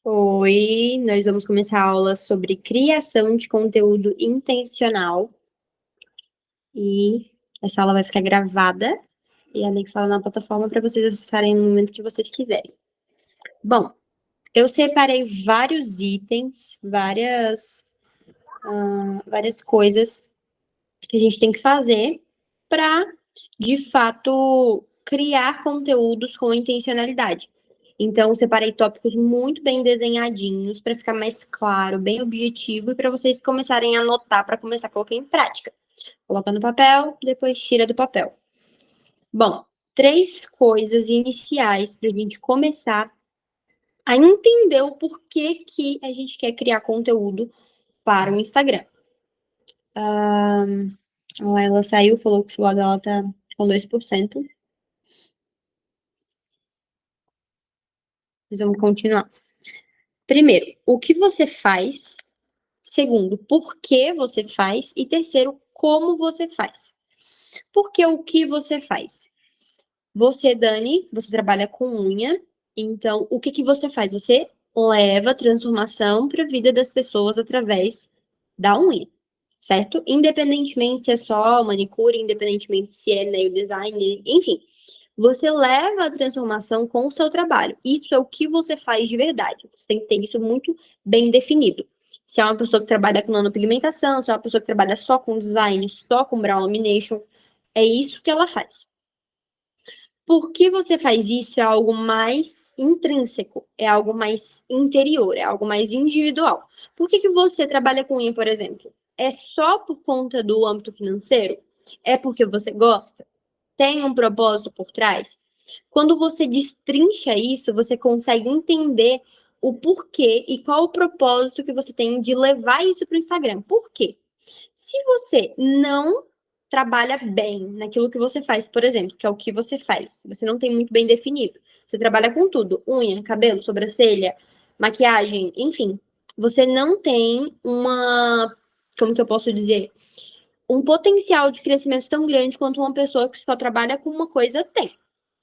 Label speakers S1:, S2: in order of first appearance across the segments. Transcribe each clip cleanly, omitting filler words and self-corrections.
S1: Oi, nós vamos começar a aula sobre criação de conteúdo intencional e essa aula vai ficar gravada e anexada na plataforma para vocês acessarem no momento que vocês quiserem. Bom, eu separei vários itens, várias coisas que a gente tem que fazer para, de fato, criar conteúdos com intencionalidade. Então, separei tópicos muito bem desenhadinhos para ficar mais claro, bem objetivo e para vocês começarem a anotar para começar a colocar em prática. Coloca no papel, depois tira do papel. Bom, 3 coisas iniciais para a gente começar a entender o porquê que a gente quer criar conteúdo para o Instagram. Ela saiu, falou que o celular dela tá com 2%. Mas vamos continuar. Primeiro, o que você faz? Segundo, por que você faz? E terceiro, como você faz? Porque o que você faz? Você, Dani, você trabalha com unha, então o que você faz? Você leva a transformação para a vida das pessoas através da unha, certo? Independentemente se é só manicure, independentemente se é nail design, enfim. Você leva a transformação com o seu trabalho. Isso é o que você faz de verdade. Você tem que ter isso muito bem definido. Se é uma pessoa que trabalha com nanopigmentação, se é uma pessoa que trabalha só com design, só com brow lamination, é isso que ela faz. Por que você faz isso? É algo mais intrínseco, é algo mais interior, é algo mais individual. Por que você trabalha com unha, por exemplo? É só por conta do âmbito financeiro? É porque você gosta? Tem um propósito por trás? Quando você destrincha isso, você consegue entender o porquê e qual o propósito que você tem de levar isso para o Instagram. Por quê? Se você não trabalha bem naquilo que você faz, por exemplo, que é o que você faz, você não tem muito bem definido. Você trabalha com tudo: unha, cabelo, sobrancelha, maquiagem, enfim. Você não tem como que eu posso dizer? Um potencial de crescimento tão grande quanto uma pessoa que só trabalha com uma coisa tem.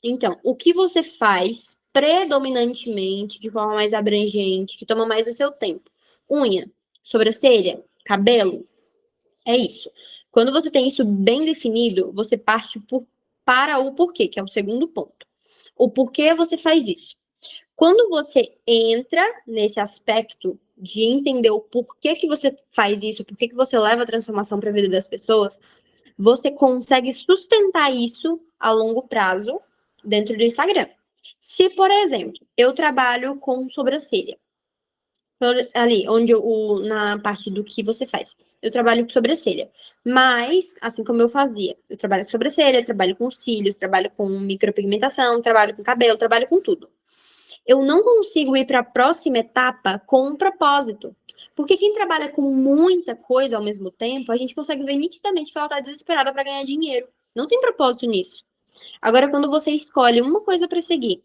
S1: Então, o que você faz predominantemente, de forma mais abrangente, que toma mais o seu tempo? Unha, sobrancelha, cabelo, é isso. Quando você tem isso bem definido, você parte para o porquê, que é o segundo ponto. O porquê você faz isso. Quando você entra nesse aspecto de entender o porquê que você faz isso, porquê que você leva a transformação para a vida das pessoas, você consegue sustentar isso a longo prazo dentro do Instagram. Se, por exemplo, eu trabalho com sobrancelha, ali, na parte do que você faz. Eu trabalho com sobrancelha. Mas, assim como eu fazia, eu trabalho com sobrancelha, trabalho com cílios, trabalho com micropigmentação, trabalho com cabelo, trabalho com tudo. Eu não consigo ir para a próxima etapa com um propósito. Porque quem trabalha com muita coisa ao mesmo tempo, a gente consegue ver nitidamente que ela está desesperada para ganhar dinheiro. Não tem propósito nisso. Agora, quando você escolhe uma coisa para seguir,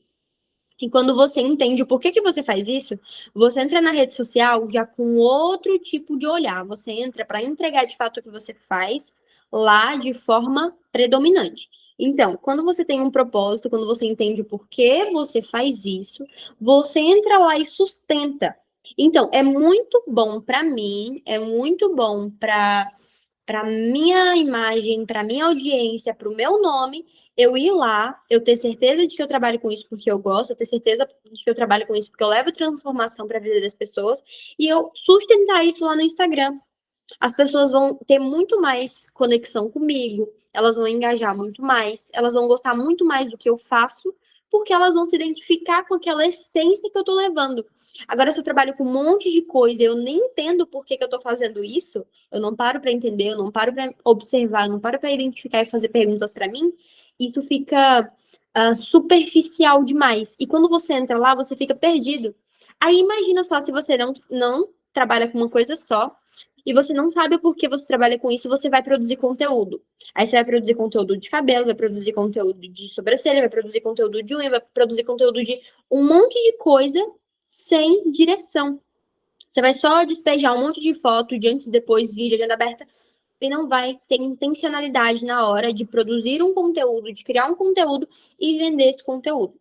S1: e quando você entende o porquê que você faz isso, você entra na rede social já com outro tipo de olhar. Você entra para entregar de fato o que você faz lá de forma predominante. Então, quando você tem um propósito, quando você entende o porquê você faz isso, você entra lá e sustenta. Então, é muito bom para mim, é muito bom para minha imagem, para minha audiência, para o meu nome, eu ir lá, eu ter certeza de que eu trabalho com isso porque eu gosto, eu ter certeza de que eu trabalho com isso porque eu levo transformação para a vida das pessoas e eu sustentar isso lá no Instagram. As pessoas vão ter muito mais conexão comigo, elas vão engajar muito mais, elas vão gostar muito mais do que eu faço, porque elas vão se identificar com aquela essência que eu tô levando. Agora, se eu trabalho com um monte de coisa, eu nem entendo por que eu tô fazendo isso, eu não paro para entender, eu não paro para observar, eu não paro para identificar e fazer perguntas para mim, isso fica superficial demais. E quando você entra lá, você fica perdido. Aí imagina só se você não trabalha com uma coisa só, e você não sabe por que você trabalha com isso, você vai produzir conteúdo. Aí você vai produzir conteúdo de cabelo, vai produzir conteúdo de sobrancelha, vai produzir conteúdo de unha, vai produzir conteúdo de um monte de coisa sem direção. Você vai só despejar um monte de foto de antes, depois, vídeo, agenda aberta, e não vai ter intencionalidade na hora de produzir um conteúdo, de criar um conteúdo e vender esse conteúdo.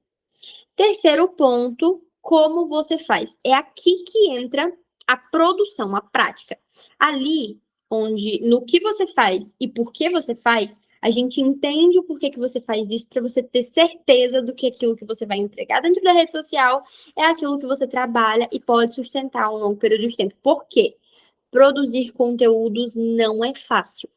S1: Terceiro ponto, como você faz. É aqui que entra a produção, a prática. Ali, onde no que você faz e por que você faz, a gente entende o porquê que você faz isso para você ter certeza do que aquilo que você vai entregar dentro da rede social é aquilo que você trabalha e pode sustentar um longo período de tempo. Por quê? Produzir conteúdos não é fácil,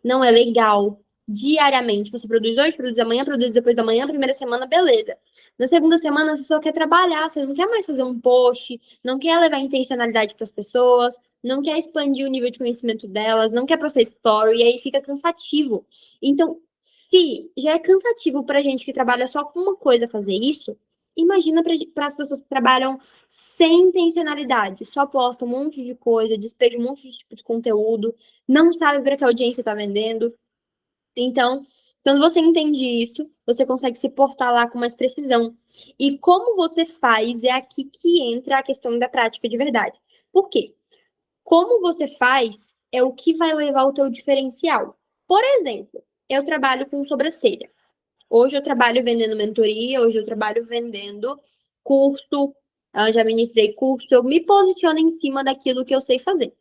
S1: não é legal. Diariamente, você produz hoje, produz amanhã, produz depois da manhã, primeira semana, beleza. Na segunda semana, você só quer trabalhar, você não quer mais fazer um post, não quer levar intencionalidade para as pessoas, não quer expandir o nível de conhecimento delas, não quer postar story, e aí fica cansativo. Então, se já é cansativo para gente que trabalha só com uma coisa fazer isso, imagina para as pessoas que trabalham sem intencionalidade, só postam um monte de coisa, despejam um monte de tipo de conteúdo, não sabe para que audiência está vendendo. Então, quando você entende isso, você consegue se portar lá com mais precisão. E como você faz é aqui que entra a questão da prática de verdade. Por quê? Como você faz é o que vai levar o teu diferencial. Por exemplo, eu trabalho com sobrancelha. Hoje eu trabalho vendendo mentoria, hoje eu trabalho vendendo curso, já ministrei curso, eu me posiciono em cima daquilo que eu sei fazer.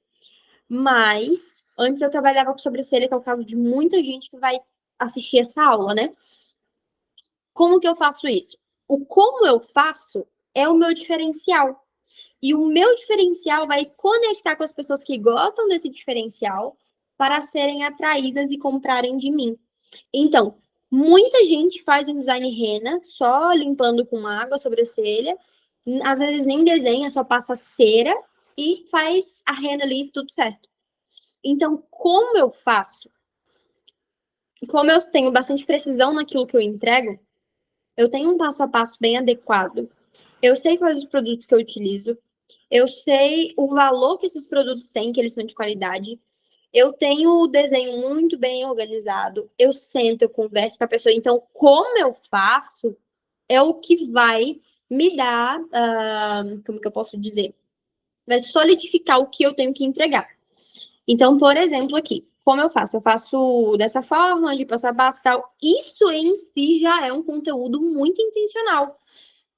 S1: Mas antes eu trabalhava com sobrancelha, que é o caso de muita gente que vai assistir essa aula, né? Como que eu faço isso? O como eu faço é o meu diferencial. E o meu diferencial vai conectar com as pessoas que gostam desse diferencial para serem atraídas e comprarem de mim. Então, muita gente faz um design rena só limpando com água a sobrancelha, às vezes nem desenha, só passa cera e faz a rena ali tudo certo. Então, como eu faço? Como eu tenho bastante precisão naquilo que eu entrego, eu tenho um passo a passo bem adequado. Eu sei quais os produtos que eu utilizo. Eu sei o valor que esses produtos têm, que eles são de qualidade. Eu tenho o desenho muito bem organizado. Eu sento, eu converso com a pessoa. Então, como eu faço é o que vai me dar, como que eu posso dizer? Vai solidificar o que eu tenho que entregar. Então, por exemplo, aqui, como eu faço? Eu faço dessa forma, de passo a passo e tal. Isso em si já é um conteúdo muito intencional.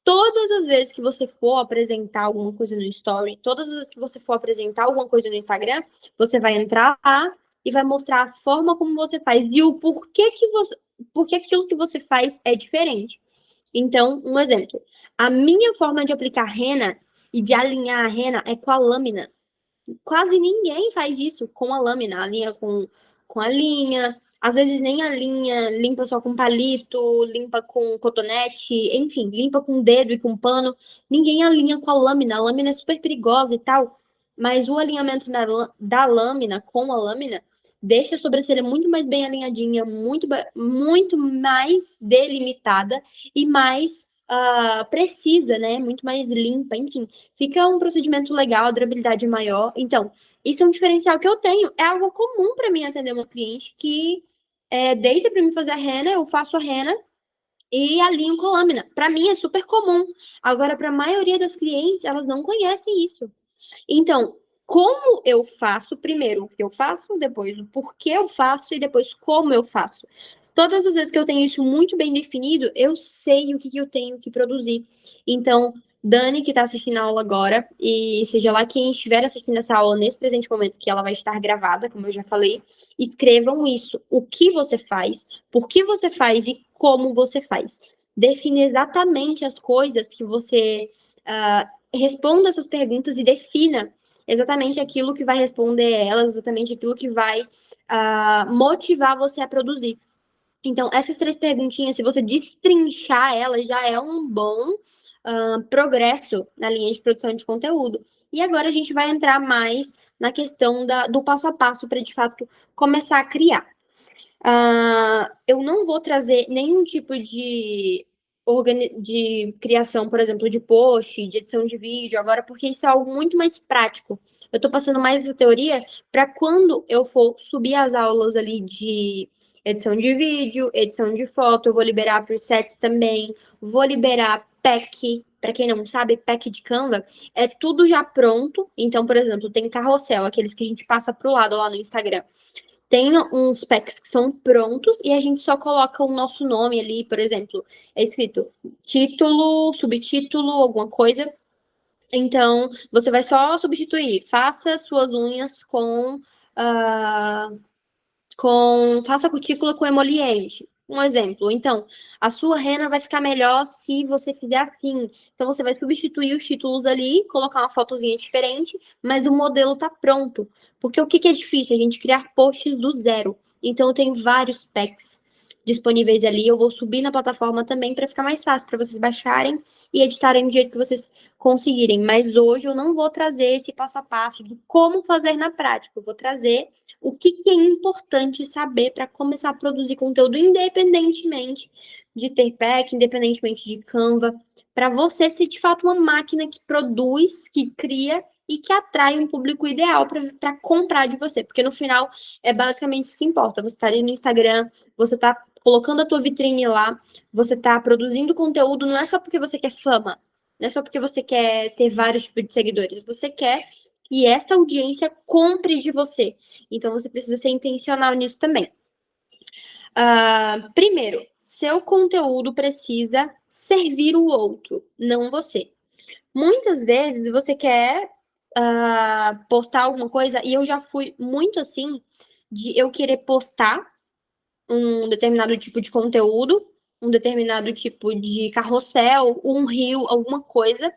S1: Todas as vezes que você for apresentar alguma coisa no Story, todas as vezes que você for apresentar alguma coisa no Instagram, você vai entrar lá e vai mostrar a forma como você faz e o porquê que você, porque aquilo que você faz é diferente. Então, um exemplo. A minha forma de aplicar rena e de alinhar a rena é com a lâmina. Quase ninguém faz isso com a lâmina, a linha com a linha. Às vezes nem a linha, limpa só com palito, limpa com cotonete, enfim, limpa com dedo e com pano. Ninguém alinha com a lâmina. A lâmina é super perigosa e tal, mas o alinhamento da lâmina com a lâmina deixa a sobrancelha muito mais bem alinhadinha, muito mais delimitada e mais precisa, né? Muito mais limpa, enfim. Fica um procedimento legal, a durabilidade maior. Então, isso é um diferencial que eu tenho. É algo comum para mim atender uma cliente que deita para mim fazer a rena, eu faço a rena e alinho com lâmina. Para mim é super comum. Agora, para a maioria das clientes, elas não conhecem isso. Então, como eu faço? Primeiro, o que eu faço, depois o porquê eu faço e depois como eu faço. Todas as vezes que eu tenho isso muito bem definido, eu sei o que eu tenho que produzir. Então, Dani, que está assistindo a aula agora, e seja lá quem estiver assistindo essa aula nesse presente momento, que ela vai estar gravada, como eu já falei, escrevam isso. O que você faz, por que você faz e como você faz. Define exatamente as coisas que você responda essas perguntas e defina exatamente aquilo que vai responder elas, exatamente aquilo que vai motivar você a produzir. Então, essas três perguntinhas, se você destrinchar elas, já é um bom progresso na linha de produção de conteúdo. E agora a gente vai entrar mais na questão do passo a passo para, de fato, começar a criar. Eu não vou trazer nenhum tipo de criação, por exemplo, de post, de edição de vídeo agora, porque isso é algo muito mais prático. Eu estou passando mais essa teoria para quando eu for subir as aulas ali de edição de vídeo, edição de foto, eu vou liberar presets também, vou liberar pack. Para quem não sabe, pack de Canva é tudo já pronto. Então, por exemplo, tem carrossel, aqueles que a gente passa para o lado lá no Instagram. Tem uns packs que são prontos e a gente só coloca o nosso nome ali, por exemplo, é escrito título, subtítulo, alguma coisa. Então, você vai só substituir, faça suas unhas faça a cutícula com emoliente. Um exemplo. Então, a sua rena vai ficar melhor se você fizer assim. Então, você vai substituir os títulos ali, colocar uma fotozinha diferente, mas o modelo tá pronto. Porque o que que é difícil? A gente criar posts do zero. Então, eu tenho vários packs disponíveis ali. Eu vou subir na plataforma também para ficar mais fácil para vocês baixarem e editarem do jeito que vocês conseguirem. Mas hoje eu não vou trazer esse passo a passo de como fazer na prática. Eu vou trazer o que, que é importante saber para começar a produzir conteúdo independentemente de ter pack, independentemente de Canva, para você ser de fato uma máquina que produz, que cria e que atrai um público ideal para comprar de você, porque no final é basicamente isso que importa. Você está ali no Instagram, você está colocando a tua vitrine lá, você está produzindo conteúdo, não é só porque você quer fama, não é só porque você quer ter vários tipos de seguidores, você quer que essa audiência compre de você. Então, você precisa ser intencional nisso também. Primeiro, seu conteúdo precisa servir o outro, não você. Muitas vezes você quer postar alguma coisa, e eu já fui muito assim, de eu querer postar um determinado tipo de conteúdo, um determinado tipo de carrossel, um reel, alguma coisa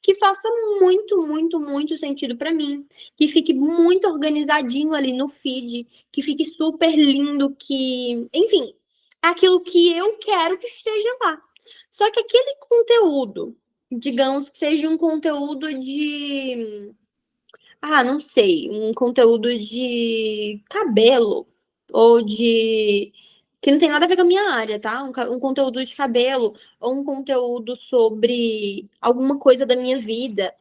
S1: que faça muito, muito, muito sentido para mim, que fique muito organizadinho ali no feed, que fique super lindo, que, enfim, aquilo que eu quero que esteja lá. Só que aquele conteúdo, digamos que seja um conteúdo de não sei, um conteúdo de cabelo ou de que não tem nada a ver com a minha área, tá? Um conteúdo de cabelo ou um conteúdo sobre alguma coisa da minha vida.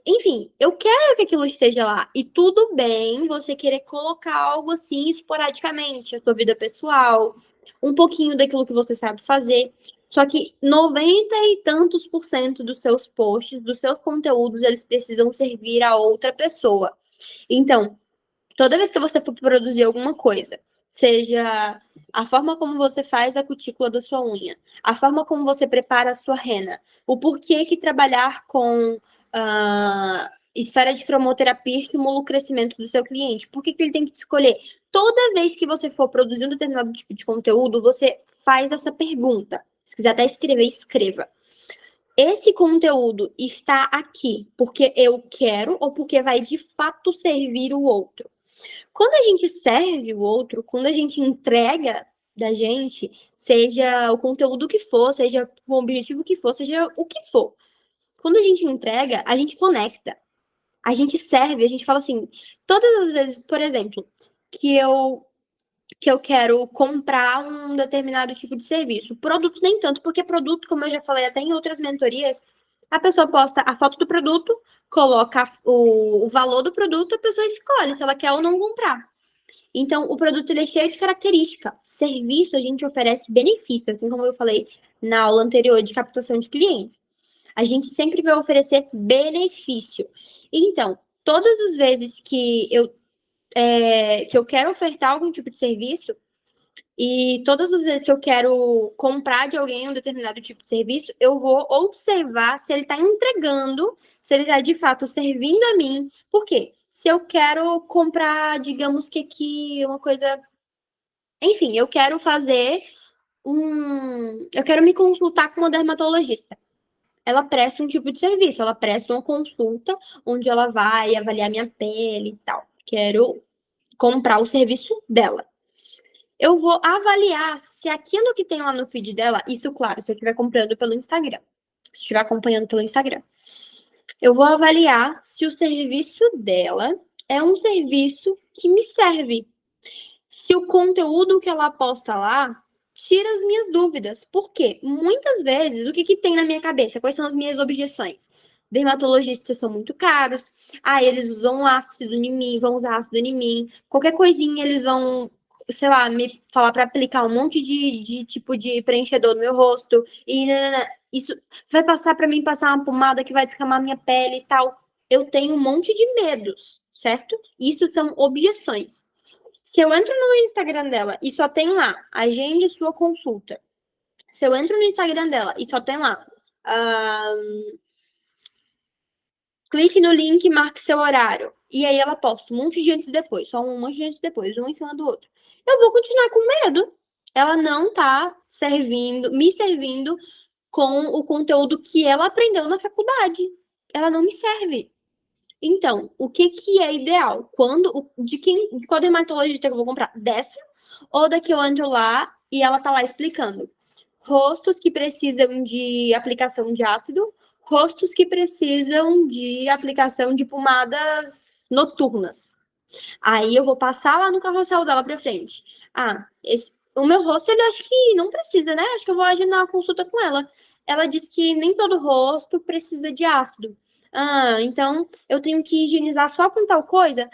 S1: Enfim, eu quero que aquilo esteja lá. E tudo bem você querer colocar algo assim esporadicamente, a sua vida pessoal, um pouquinho daquilo que você sabe fazer. Só que 90 e tantos por cento dos seus posts, dos seus conteúdos, eles precisam servir a outra pessoa. Então, toda vez que você for produzir alguma coisa, seja a forma como você faz a cutícula da sua unha, a forma como você prepara a sua rena, o porquê que trabalhar com esfera de cromoterapia estimula o crescimento do seu cliente, por que que ele tem que escolher? Toda vez que você for produzir um determinado tipo de conteúdo, você faz essa pergunta. Se quiser até escrever, escreva. Esse conteúdo está aqui porque eu quero ou porque vai de fato servir o outro? Quando a gente serve o outro, quando a gente entrega da gente, seja o conteúdo que for, seja o objetivo que for, seja o que for. Quando a gente entrega, a gente conecta. A gente serve, a gente fala assim, todas as vezes, por exemplo, que eu quero comprar um determinado tipo de serviço. Produto nem tanto, porque produto, como eu já falei até em outras mentorias, a pessoa posta a foto do produto, coloca o valor do produto, a pessoa escolhe se ela quer ou não comprar. Então, o produto ele é cheio de característica. Serviço, a gente oferece benefício, assim como eu falei na aula anterior de captação de clientes. A gente sempre vai oferecer benefício. Então, todas as vezes que eu quero ofertar algum tipo de serviço, e todas as vezes que eu quero comprar de alguém um determinado tipo de serviço, eu vou observar se ele está entregando, se ele está de fato servindo a mim. Por quê? Se eu quero comprar, digamos que aqui uma coisa. Enfim, eu quero fazer um. Eu quero me consultar com uma dermatologista. Ela presta um tipo de serviço, ela presta uma consulta onde ela vai avaliar minha pele e tal. Quero comprar o serviço dela. Eu vou avaliar se aquilo que tem lá no feed dela, isso, claro, se eu estiver comprando pelo Instagram, se estiver acompanhando pelo Instagram, eu vou avaliar se o serviço dela é um serviço que me serve. Se o conteúdo que ela posta lá tira as minhas dúvidas. Por quê? Muitas vezes, o que, que tem na minha cabeça? Quais são as minhas objeções? Dermatologistas são muito caros. Eles usam ácido em mim, vão usar ácido em mim. Qualquer coisinha eles vão, sei lá, me falar para aplicar um monte de tipo de preenchedor no meu rosto. E isso vai passar para mim passar uma pomada que vai descamar minha pele e tal. Eu tenho um monte de medos, certo? Isso são objeções. Se eu entro no Instagram dela e só tem lá, agende sua consulta. Se eu entro no Instagram dela e só tem lá, clique no link e marque seu horário. E aí ela posta um monte de antes e depois, só um monte de antes e depois, um em cima do outro. Eu vou continuar com medo. Ela não tá me servindo com o conteúdo que ela aprendeu na faculdade. Ela não me serve. Então, o que que é ideal? De qual dermatologista que eu vou comprar? Dessa? Ou da que eu entro lá e ela tá lá explicando? Rostos que precisam de aplicação de ácido, rostos que precisam de aplicação de pomadas noturnas. Aí eu vou passar lá no carrossel dela pra frente. O meu rosto, ele acho que não precisa, né? Acho que eu vou agendar uma consulta com ela. Ela disse que nem todo rosto precisa de ácido. Então eu tenho que higienizar só com tal coisa?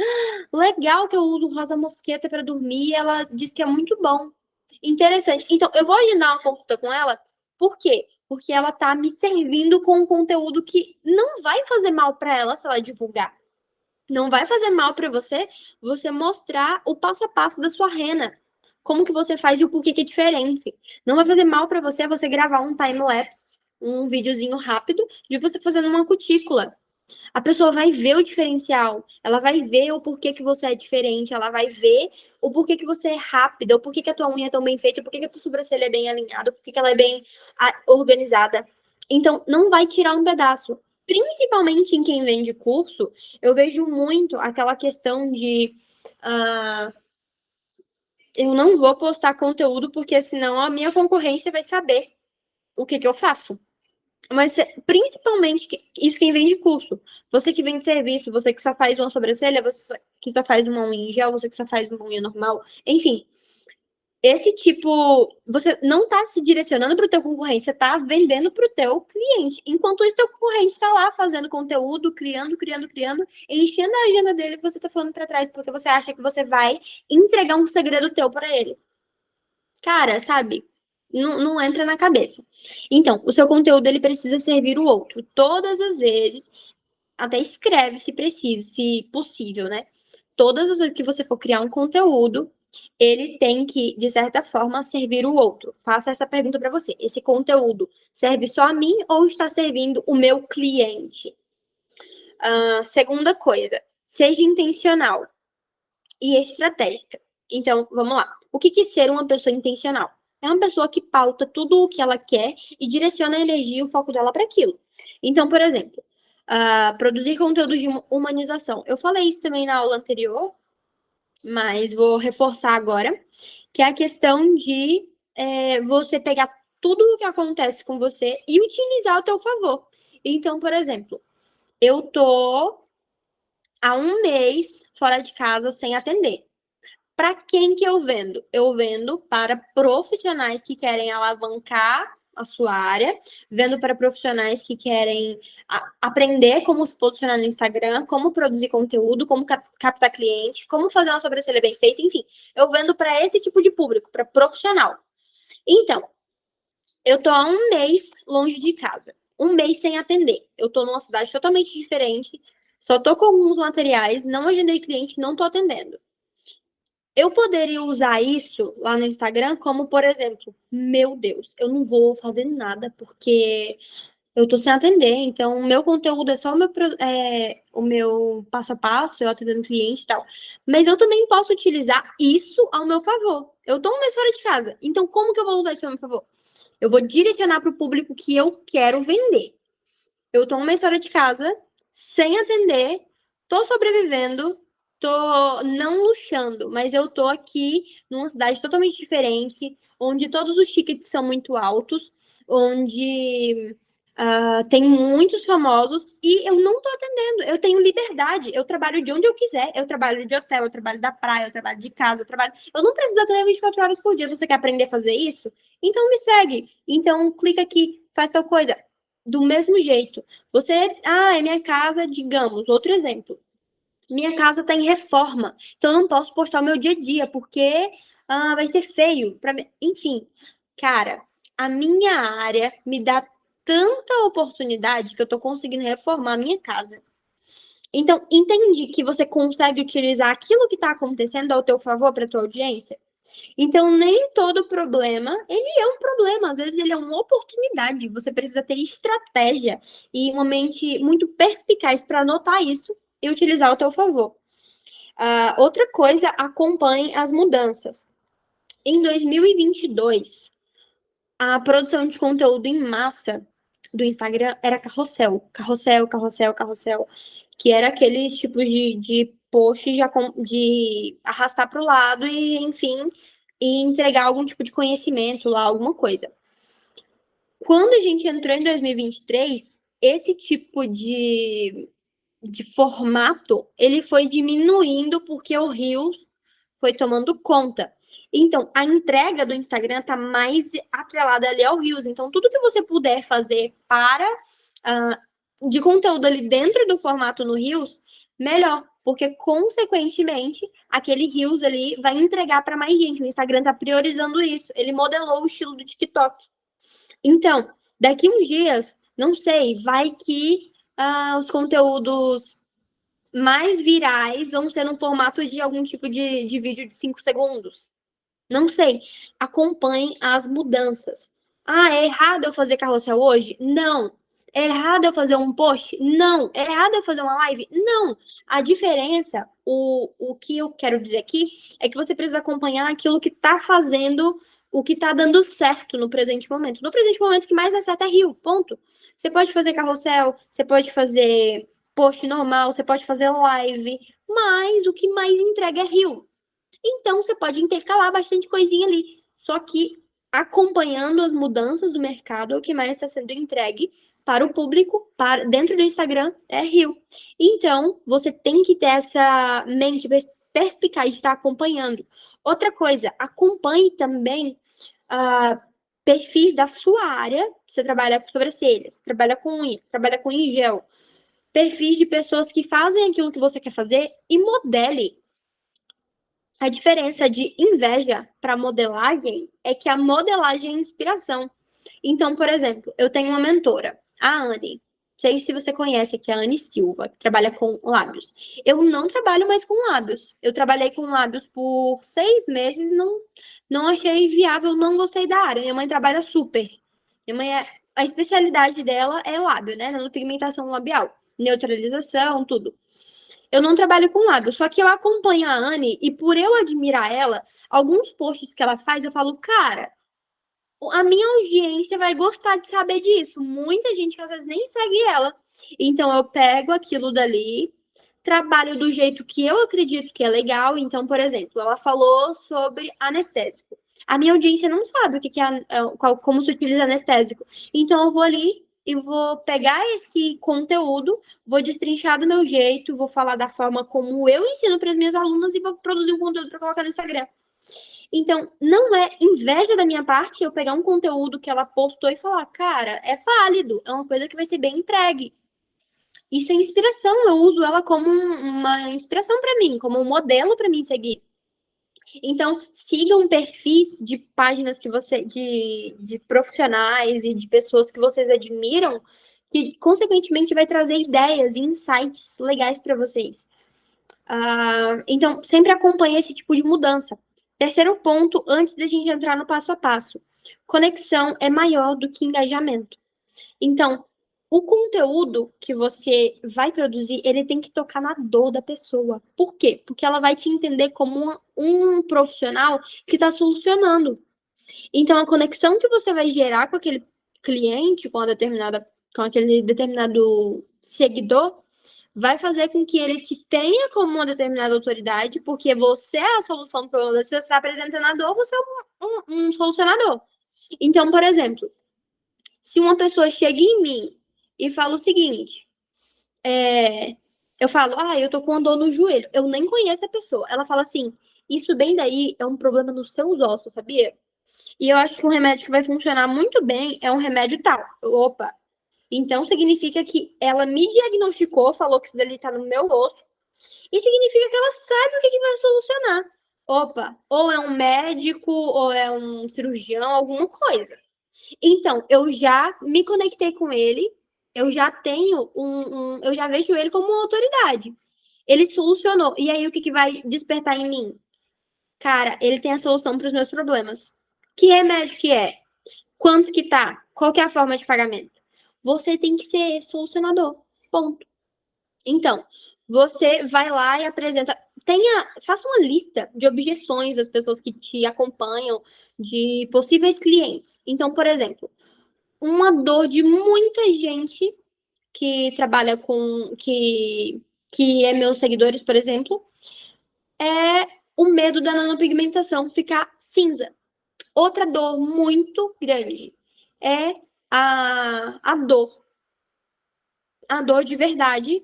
S1: Legal que eu uso rosa mosqueta para dormir. Ela disse que é muito bom. Interessante. Então, eu vou agendar uma consulta com ela. Por quê? Porque ela tá me servindo com um conteúdo que não vai fazer mal para ela se ela divulgar. Não vai fazer mal para você mostrar o passo a passo da sua rena. Como que você faz e o porquê que é diferente. Não vai fazer mal para você gravar um time-lapse, um videozinho rápido de você fazendo uma cutícula. A pessoa vai ver o diferencial, ela vai ver o porquê que você é diferente, ela vai ver o porquê que você é rápida, o porquê que a tua unha é tão bem feita, o porquê que a tua sobrancelha é bem alinhada, o porquê que ela é bem organizada. Então, não vai tirar um pedaço. Principalmente em quem vende curso, eu vejo muito aquela questão de eu não vou postar conteúdo porque senão a minha concorrência vai saber o que eu faço. Mas principalmente isso quem vende curso. Você que vende serviço, você que só faz uma sobrancelha, que só faz uma unha em gel, você que só faz uma unha normal. Enfim, esse tipo, você não está se direcionando para o teu concorrente, você está vendendo para o teu cliente. Enquanto isso, teu concorrente está lá fazendo conteúdo, criando, enchendo a agenda dele e você está falando para trás, porque você acha que você vai entregar um segredo teu para ele. Cara, sabe? Não entra na cabeça. Então, o seu conteúdo ele precisa servir o outro todas as vezes. Até escreve se precisa, se possível, né? Todas as vezes que você for criar um conteúdo, ele tem que, de certa forma, servir o outro. Faça essa pergunta para você. Esse conteúdo serve só a mim ou está servindo o meu cliente? Segunda coisa, seja intencional e estratégica. Então, vamos lá. O que é ser uma pessoa intencional? É uma pessoa que pauta tudo o que ela quer e direciona a energia e o foco dela para aquilo. Então, por exemplo, produzir conteúdo de humanização. Eu falei isso também na aula anterior, mas vou reforçar agora, que é a questão de você pegar tudo o que acontece com você e utilizar ao teu favor. Então, por exemplo, eu tô há um mês fora de casa sem atender. Para quem que eu vendo? Eu vendo para profissionais que querem alavancar a sua área, vendo para profissionais que querem aprender como se posicionar no Instagram, como produzir conteúdo, como captar cliente, como fazer uma sobrancelha bem feita, enfim. Eu vendo para esse tipo de público, para profissional. Então, eu tô há um mês longe de casa, um mês sem atender. Eu tô numa cidade totalmente diferente, só tô com alguns materiais, não agendei cliente, não tô atendendo. Eu poderia usar isso lá no Instagram como, por exemplo, meu Deus, eu não vou fazer nada porque eu tô sem atender, então o meu conteúdo é só o meu passo a passo, eu atendendo cliente e tal. Mas eu também posso utilizar isso ao meu favor. Eu tô um mês fora de casa, então como que eu vou usar isso ao meu favor? Eu vou direcionar para o público que eu quero vender. Eu tô uma história de casa, sem atender, tô sobrevivendo, tô não luxando, mas eu tô aqui numa cidade totalmente diferente, onde todos os tickets são muito altos, onde tem muitos famosos e eu não tô atendendo. Eu tenho liberdade, eu trabalho de onde eu quiser, eu trabalho de hotel, eu trabalho da praia, eu trabalho de casa, eu não preciso atender 24 horas por dia. Você quer aprender a fazer isso? Então me segue. Então clica aqui, faz tal coisa do mesmo jeito. É minha casa, digamos, outro exemplo. Minha casa está em reforma, então eu não posso postar o meu dia a dia, porque vai ser feio. Enfim, cara, a minha área me dá tanta oportunidade que eu tô conseguindo reformar a minha casa. Então, entende que você consegue utilizar aquilo que está acontecendo ao teu favor para a tua audiência? Então, nem todo problema, ele é um problema. Às vezes, ele é uma oportunidade. Você precisa ter estratégia e uma mente muito perspicaz para notar isso e utilizar ao teu favor. Outra coisa, acompanhe as mudanças. Em 2022, a produção de conteúdo em massa do Instagram era carrossel, carrossel, carrossel, carrossel, que era aqueles tipos de post de arrastar para o lado e, enfim, e entregar algum tipo de conhecimento lá, alguma coisa. Quando a gente entrou em 2023, esse tipo de formato, ele foi diminuindo porque o Reels foi tomando conta. Então, a entrega do Instagram está mais atrelada ali ao Reels. Então, tudo que você puder fazer para de conteúdo ali dentro do formato no Reels, melhor. Porque, consequentemente, aquele Reels ali vai entregar para mais gente. O Instagram está priorizando isso. Ele modelou o estilo do TikTok. Então, daqui uns dias, não sei, vai que os conteúdos mais virais vão ser no formato de algum tipo de vídeo de 5 segundos. Não sei. Acompanhe as mudanças. É errado eu fazer carrossel hoje? Não. É errado eu fazer um post? Não. É errado eu fazer uma live? Não. A diferença, o que eu quero dizer aqui, é que você precisa acompanhar aquilo que está fazendo, o que está dando certo no presente momento. No presente momento, o que mais dá certo é Rio, ponto. Você pode fazer carrossel, você pode fazer post normal, você pode fazer live, mas o que mais entrega é Rio. Então, você pode intercalar bastante coisinha ali. Só que acompanhando as mudanças do mercado, o que mais está sendo entregue para o público, dentro do Instagram, é Rio. Então, você tem que ter essa mente perspicaz de estar acompanhando. Outra coisa, acompanhe também perfis da sua área. Você trabalha com sobrancelhas, trabalha com unha, trabalha com em gel. Perfis de pessoas que fazem aquilo que você quer fazer e modele. A diferença de inveja para modelagem é que a modelagem é inspiração. Então, por exemplo, eu tenho uma mentora, a Anne. Não sei se você conhece, que é a Anne Silva, que trabalha com lábios. Eu não trabalho mais com lábios. Eu trabalhei com lábios por 6 meses, não achei viável, não gostei da área. Minha mãe trabalha super. Minha mãe a especialidade dela é lábio, né? Pigmentação labial, neutralização, tudo. Eu não trabalho com lábio, só que eu acompanho a Anne e por eu admirar ela, alguns posts que ela faz, eu falo, cara, a minha audiência vai gostar de saber disso. Muita gente que às vezes nem segue ela. Então eu pego aquilo dali, trabalho do jeito que eu acredito que é legal. Então, por exemplo, ela falou sobre anestésico. A minha audiência não sabe o que é como se utiliza anestésico. Então eu vou ali e vou pegar esse conteúdo, vou destrinchar do meu jeito, vou falar da forma como eu ensino para as minhas alunas e vou produzir um conteúdo para colocar no Instagram. Então, não é inveja da minha parte eu pegar um conteúdo que ela postou e falar, cara, é válido, é uma coisa que vai ser bem entregue. Isso é inspiração, eu uso ela como uma inspiração para mim, como um modelo para mim seguir. Então, sigam perfis de páginas que você, de profissionais e de pessoas que vocês admiram, que consequentemente vai trazer ideias e insights legais para vocês. Então, sempre acompanhe esse tipo de mudança. Terceiro ponto, antes da gente entrar no passo a passo. Conexão é maior do que engajamento. Então, o conteúdo que você vai produzir, ele tem que tocar na dor da pessoa. Por quê? Porque ela vai te entender como um profissional que está solucionando. Então, a conexão que você vai gerar com aquele cliente, com aquele determinado seguidor, vai fazer com que ele te tenha como uma determinada autoridade, porque você é a solução do problema. Se você está apresentando a dor, você é um solucionador. Então, por exemplo, se uma pessoa chega em mim e fala o seguinte, eu falo, eu tô com uma dor no joelho. Eu nem conheço a pessoa. Ela fala assim, isso bem daí é um problema nos seus ossos, sabia? E eu acho que um remédio que vai funcionar muito bem é um remédio tal. Opa, então significa que ela me diagnosticou, falou que isso dali tá no meu osso, e significa que ela sabe o que vai solucionar. Opa, ou é um médico, ou é um cirurgião, alguma coisa. Então, eu já me conectei com ele eu já tenho eu já vejo ele como uma autoridade. Ele solucionou. E aí, o que, que vai despertar em mim? Cara, ele tem a solução para os meus problemas. Que remédio que é? Quanto que tá? Qual que é a forma de pagamento? Você tem que ser esse solucionador. Ponto. Então, você vai lá e apresenta. Faça uma lista de objeções das pessoas que te acompanham, de possíveis clientes. Então, por exemplo, uma dor de muita gente que trabalha que é meus seguidores, por exemplo, é o medo da nanopigmentação ficar cinza. Outra dor muito grande é a dor de verdade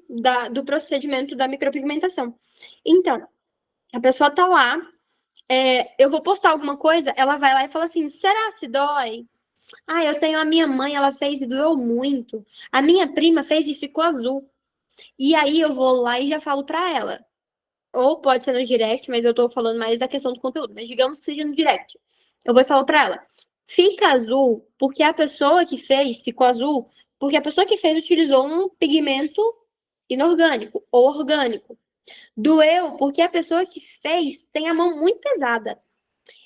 S1: do procedimento da micropigmentação. Então, a pessoa tá lá, eu vou postar alguma coisa, ela vai lá e fala assim, será se dói? Ah, eu tenho a minha mãe, ela fez e doeu muito. A minha prima fez e ficou azul. E aí eu vou lá e já falo pra ela. Ou pode ser no direct, mas eu tô falando mais da questão do conteúdo. Mas digamos que seja no direct. Eu vou falar pra ela. Fica azul porque a pessoa que fez ficou azul porque a pessoa que fez utilizou um pigmento inorgânico ou orgânico. Doeu porque a pessoa que fez tem a mão muito pesada.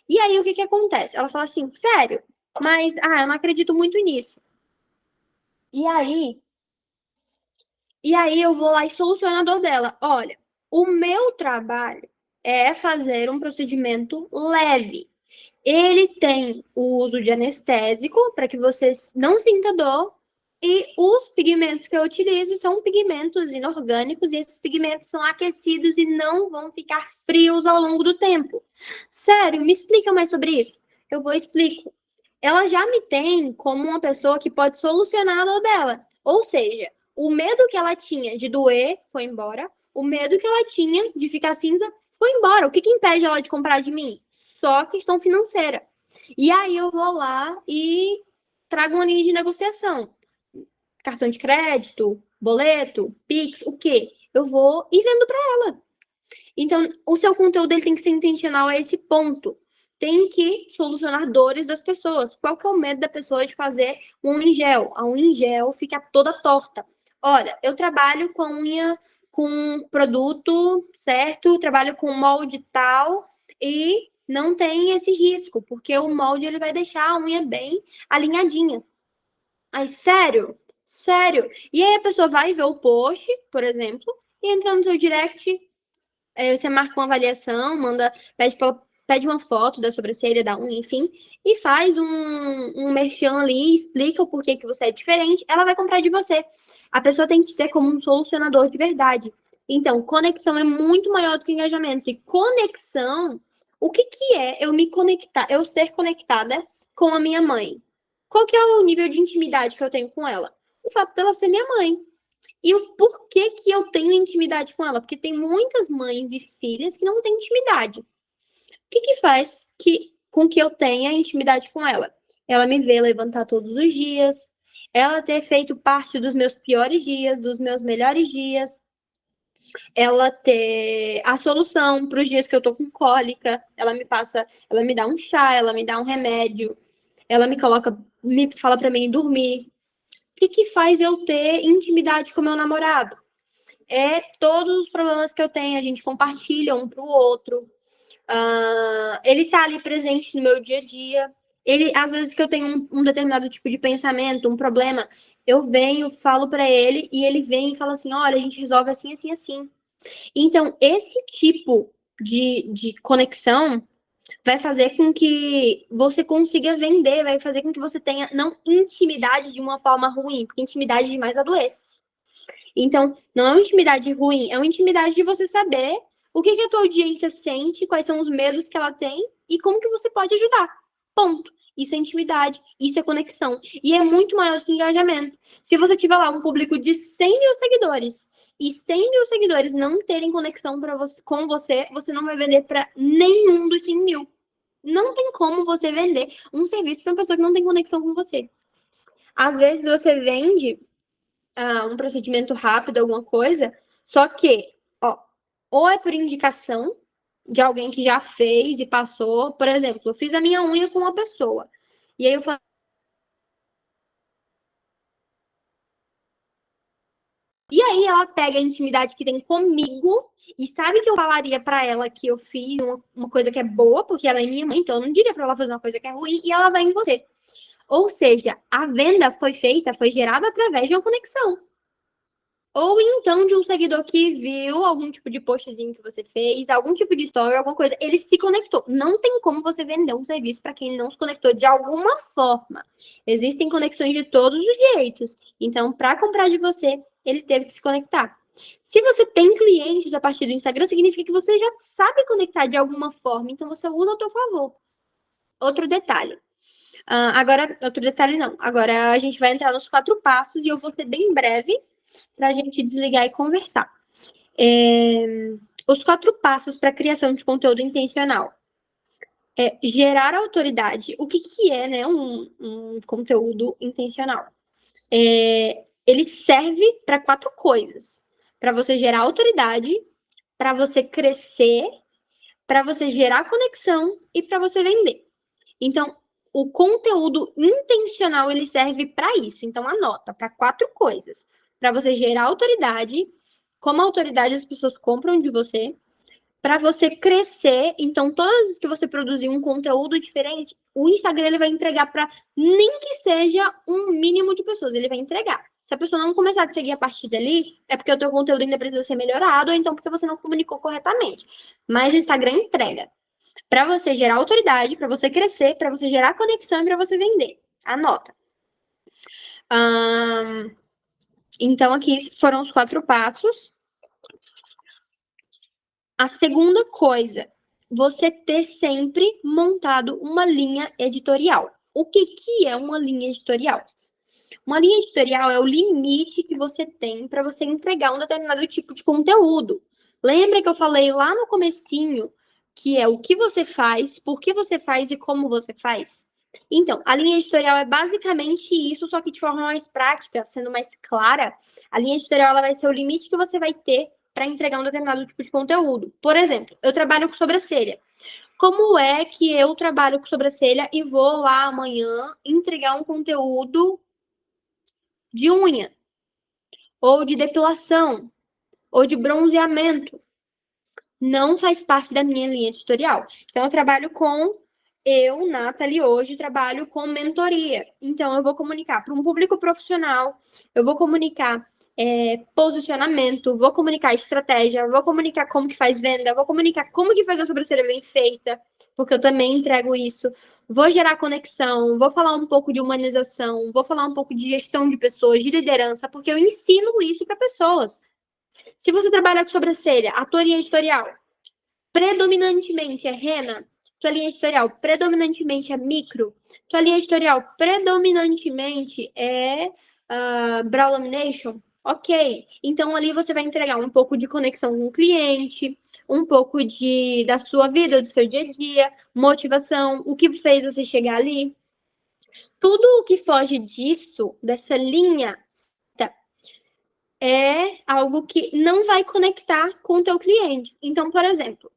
S1: E aí o que que acontece? Ela fala assim, sério, mas eu não acredito muito nisso. E aí, eu vou lá e soluciono a dor dela. Olha, o meu trabalho é fazer um procedimento leve. Ele tem o uso de anestésico para que você não sinta dor. E os pigmentos que eu utilizo são pigmentos inorgânicos e esses pigmentos são aquecidos e não vão ficar frios ao longo do tempo. Sério, me explica mais sobre isso. Eu vou explico. Ela já me tem como uma pessoa que pode solucionar a dor dela. Ou seja, o medo que ela tinha de doer foi embora, o medo que ela tinha de ficar cinza foi embora. O que, que impede ela de comprar de mim? Só questão financeira. E aí eu vou lá e trago uma linha de negociação. Cartão de crédito, boleto, Pix, o quê? Eu vou e vendo para ela. Então, o seu conteúdo ele tem que ser intencional a esse ponto. Tem que solucionar dores das pessoas. Qual que é o medo da pessoa de fazer um unha em gel? A unha em gel fica toda torta. Olha, eu trabalho com unha com produto certo, trabalho com molde tal e não tem esse risco, porque o molde ele vai deixar a unha bem alinhadinha. Ai, sério? Sério? E aí a pessoa vai ver o post, por exemplo, e entra no seu direct, você marca uma avaliação, pede uma foto da sobrancelha, da unha, enfim, e faz um merchan ali, explica o porquê que você é diferente, ela vai comprar de você. A pessoa tem que te ter como um solucionador de verdade. Então, conexão é muito maior do que engajamento. E conexão, o que que é eu me conectar, eu ser conectada com a minha mãe? Qual que é o nível de intimidade que eu tenho com ela? O fato dela ser minha mãe. E o porquê que eu tenho intimidade com ela? Porque tem muitas mães e filhas que não têm intimidade. O que que faz com que eu tenha intimidade com ela? Ela me vê levantar todos os dias, ela ter feito parte dos meus piores dias, dos meus melhores dias, ela ter a solução para os dias que eu tô com cólica, ela me dá um chá, ela me dá um remédio, ela me fala para mim dormir. O que que faz eu ter intimidade com meu namorado? Todos os problemas que eu tenho, a gente compartilha um para o outro. Ele tá ali presente no meu dia a dia. Às vezes que eu tenho um determinado tipo de pensamento, um problema, eu venho, falo para ele e ele vem e fala assim: olha, a gente resolve assim, assim, assim. Então, esse tipo de conexão vai fazer com que você consiga vender, vai fazer com que você tenha não intimidade de uma forma ruim, porque intimidade demais adoece. Então, não é uma intimidade ruim, é uma intimidade de você saber o que, que a tua audiência sente, quais são os medos que ela tem e como que você pode ajudar. Ponto. Isso é intimidade, isso é conexão. E é muito maior do que engajamento. Se você tiver lá um público de 100 mil seguidores e 100 mil seguidores não terem conexão com você, você não vai vender para nenhum dos 100 mil. Não tem como você vender um serviço para uma pessoa que não tem conexão com você. Às vezes você vende um procedimento rápido, alguma coisa, só que, ó, ou é por indicação de alguém que já fez e passou, por exemplo, eu fiz a minha unha com uma pessoa, e aí eu falei, E aí ela pega a intimidade que tem comigo e sabe que eu falaria pra ela que eu fiz uma coisa que é boa, porque ela é minha mãe, então eu não diria pra ela fazer uma coisa que é ruim, e ela vai em você. Ou seja, a venda foi gerada através de uma conexão. Ou então de um seguidor que viu algum tipo de postzinho que você fez, algum tipo de story, alguma coisa, ele se conectou. Não tem como você vender um serviço para quem não se conectou de alguma forma. Existem conexões de todos os jeitos. Então, para comprar de você, ele teve que se conectar. Se você tem clientes a partir do Instagram, significa que você já sabe conectar de alguma forma. Então, você usa ao seu favor. Outro detalhe. Agora, outro detalhe não. Agora a gente vai entrar nos 4 passos e eu vou ser bem breve para a gente desligar e conversar. Os 4 passos para a criação de conteúdo intencional. Gerar autoridade. O que é, né, um conteúdo intencional? Ele serve para 4 coisas. Para você gerar autoridade, para você crescer, para você gerar conexão e para você vender. Então, o conteúdo intencional, ele serve para isso. Então, anota, para 4 coisas. Para você gerar autoridade, como autoridade as pessoas compram de você. Para você crescer, então, todas as vezes que você produzir um conteúdo diferente, o Instagram ele vai entregar para nem que seja um mínimo de pessoas, ele vai entregar. Se a pessoa não começar a seguir a partir dali, é porque o teu conteúdo ainda precisa ser melhorado, ou então porque você não comunicou corretamente. Mas o Instagram entrega para você gerar autoridade, para você crescer, para você gerar conexão e para você vender. Anota. Então, aqui foram os 4 passos. A segunda coisa, você ter sempre montado uma linha editorial. O que é uma linha editorial? Uma linha editorial é o limite que você tem para você entregar um determinado tipo de conteúdo. Lembra que eu falei lá no comecinho que é o que você faz, por que você faz e como você faz? Então, a linha editorial é basicamente isso, só que de forma mais prática, sendo mais clara. A linha editorial ela vai ser o limite que você vai ter para entregar um determinado tipo de conteúdo. Por exemplo, eu trabalho com sobrancelha. Como é que eu trabalho com sobrancelha e vou lá amanhã entregar um conteúdo de unha, ou de depilação, ou de bronzeamento? Não faz parte da minha linha editorial. Então, eu, Nathalie, hoje trabalho com mentoria. Então, eu vou comunicar para um público profissional, eu vou comunicar posicionamento, vou comunicar estratégia, vou comunicar como que faz venda, vou comunicar como que faz a sobrancelha bem feita, porque eu também entrego isso. Vou gerar conexão, vou falar um pouco de humanização, vou falar um pouco de gestão de pessoas, de liderança, porque eu ensino isso para pessoas. Se você trabalha com sobrancelha, a tua linha editorial predominantemente é rena, tua linha editorial predominantemente é micro, tua linha editorial predominantemente é brow lamination, ok. Então ali você vai entregar um pouco de conexão com o cliente, um pouco da sua vida, do seu dia a dia, motivação, o que fez você chegar ali. Tudo o que foge disso, dessa linha, é algo que não vai conectar com o teu cliente. Então, por exemplo,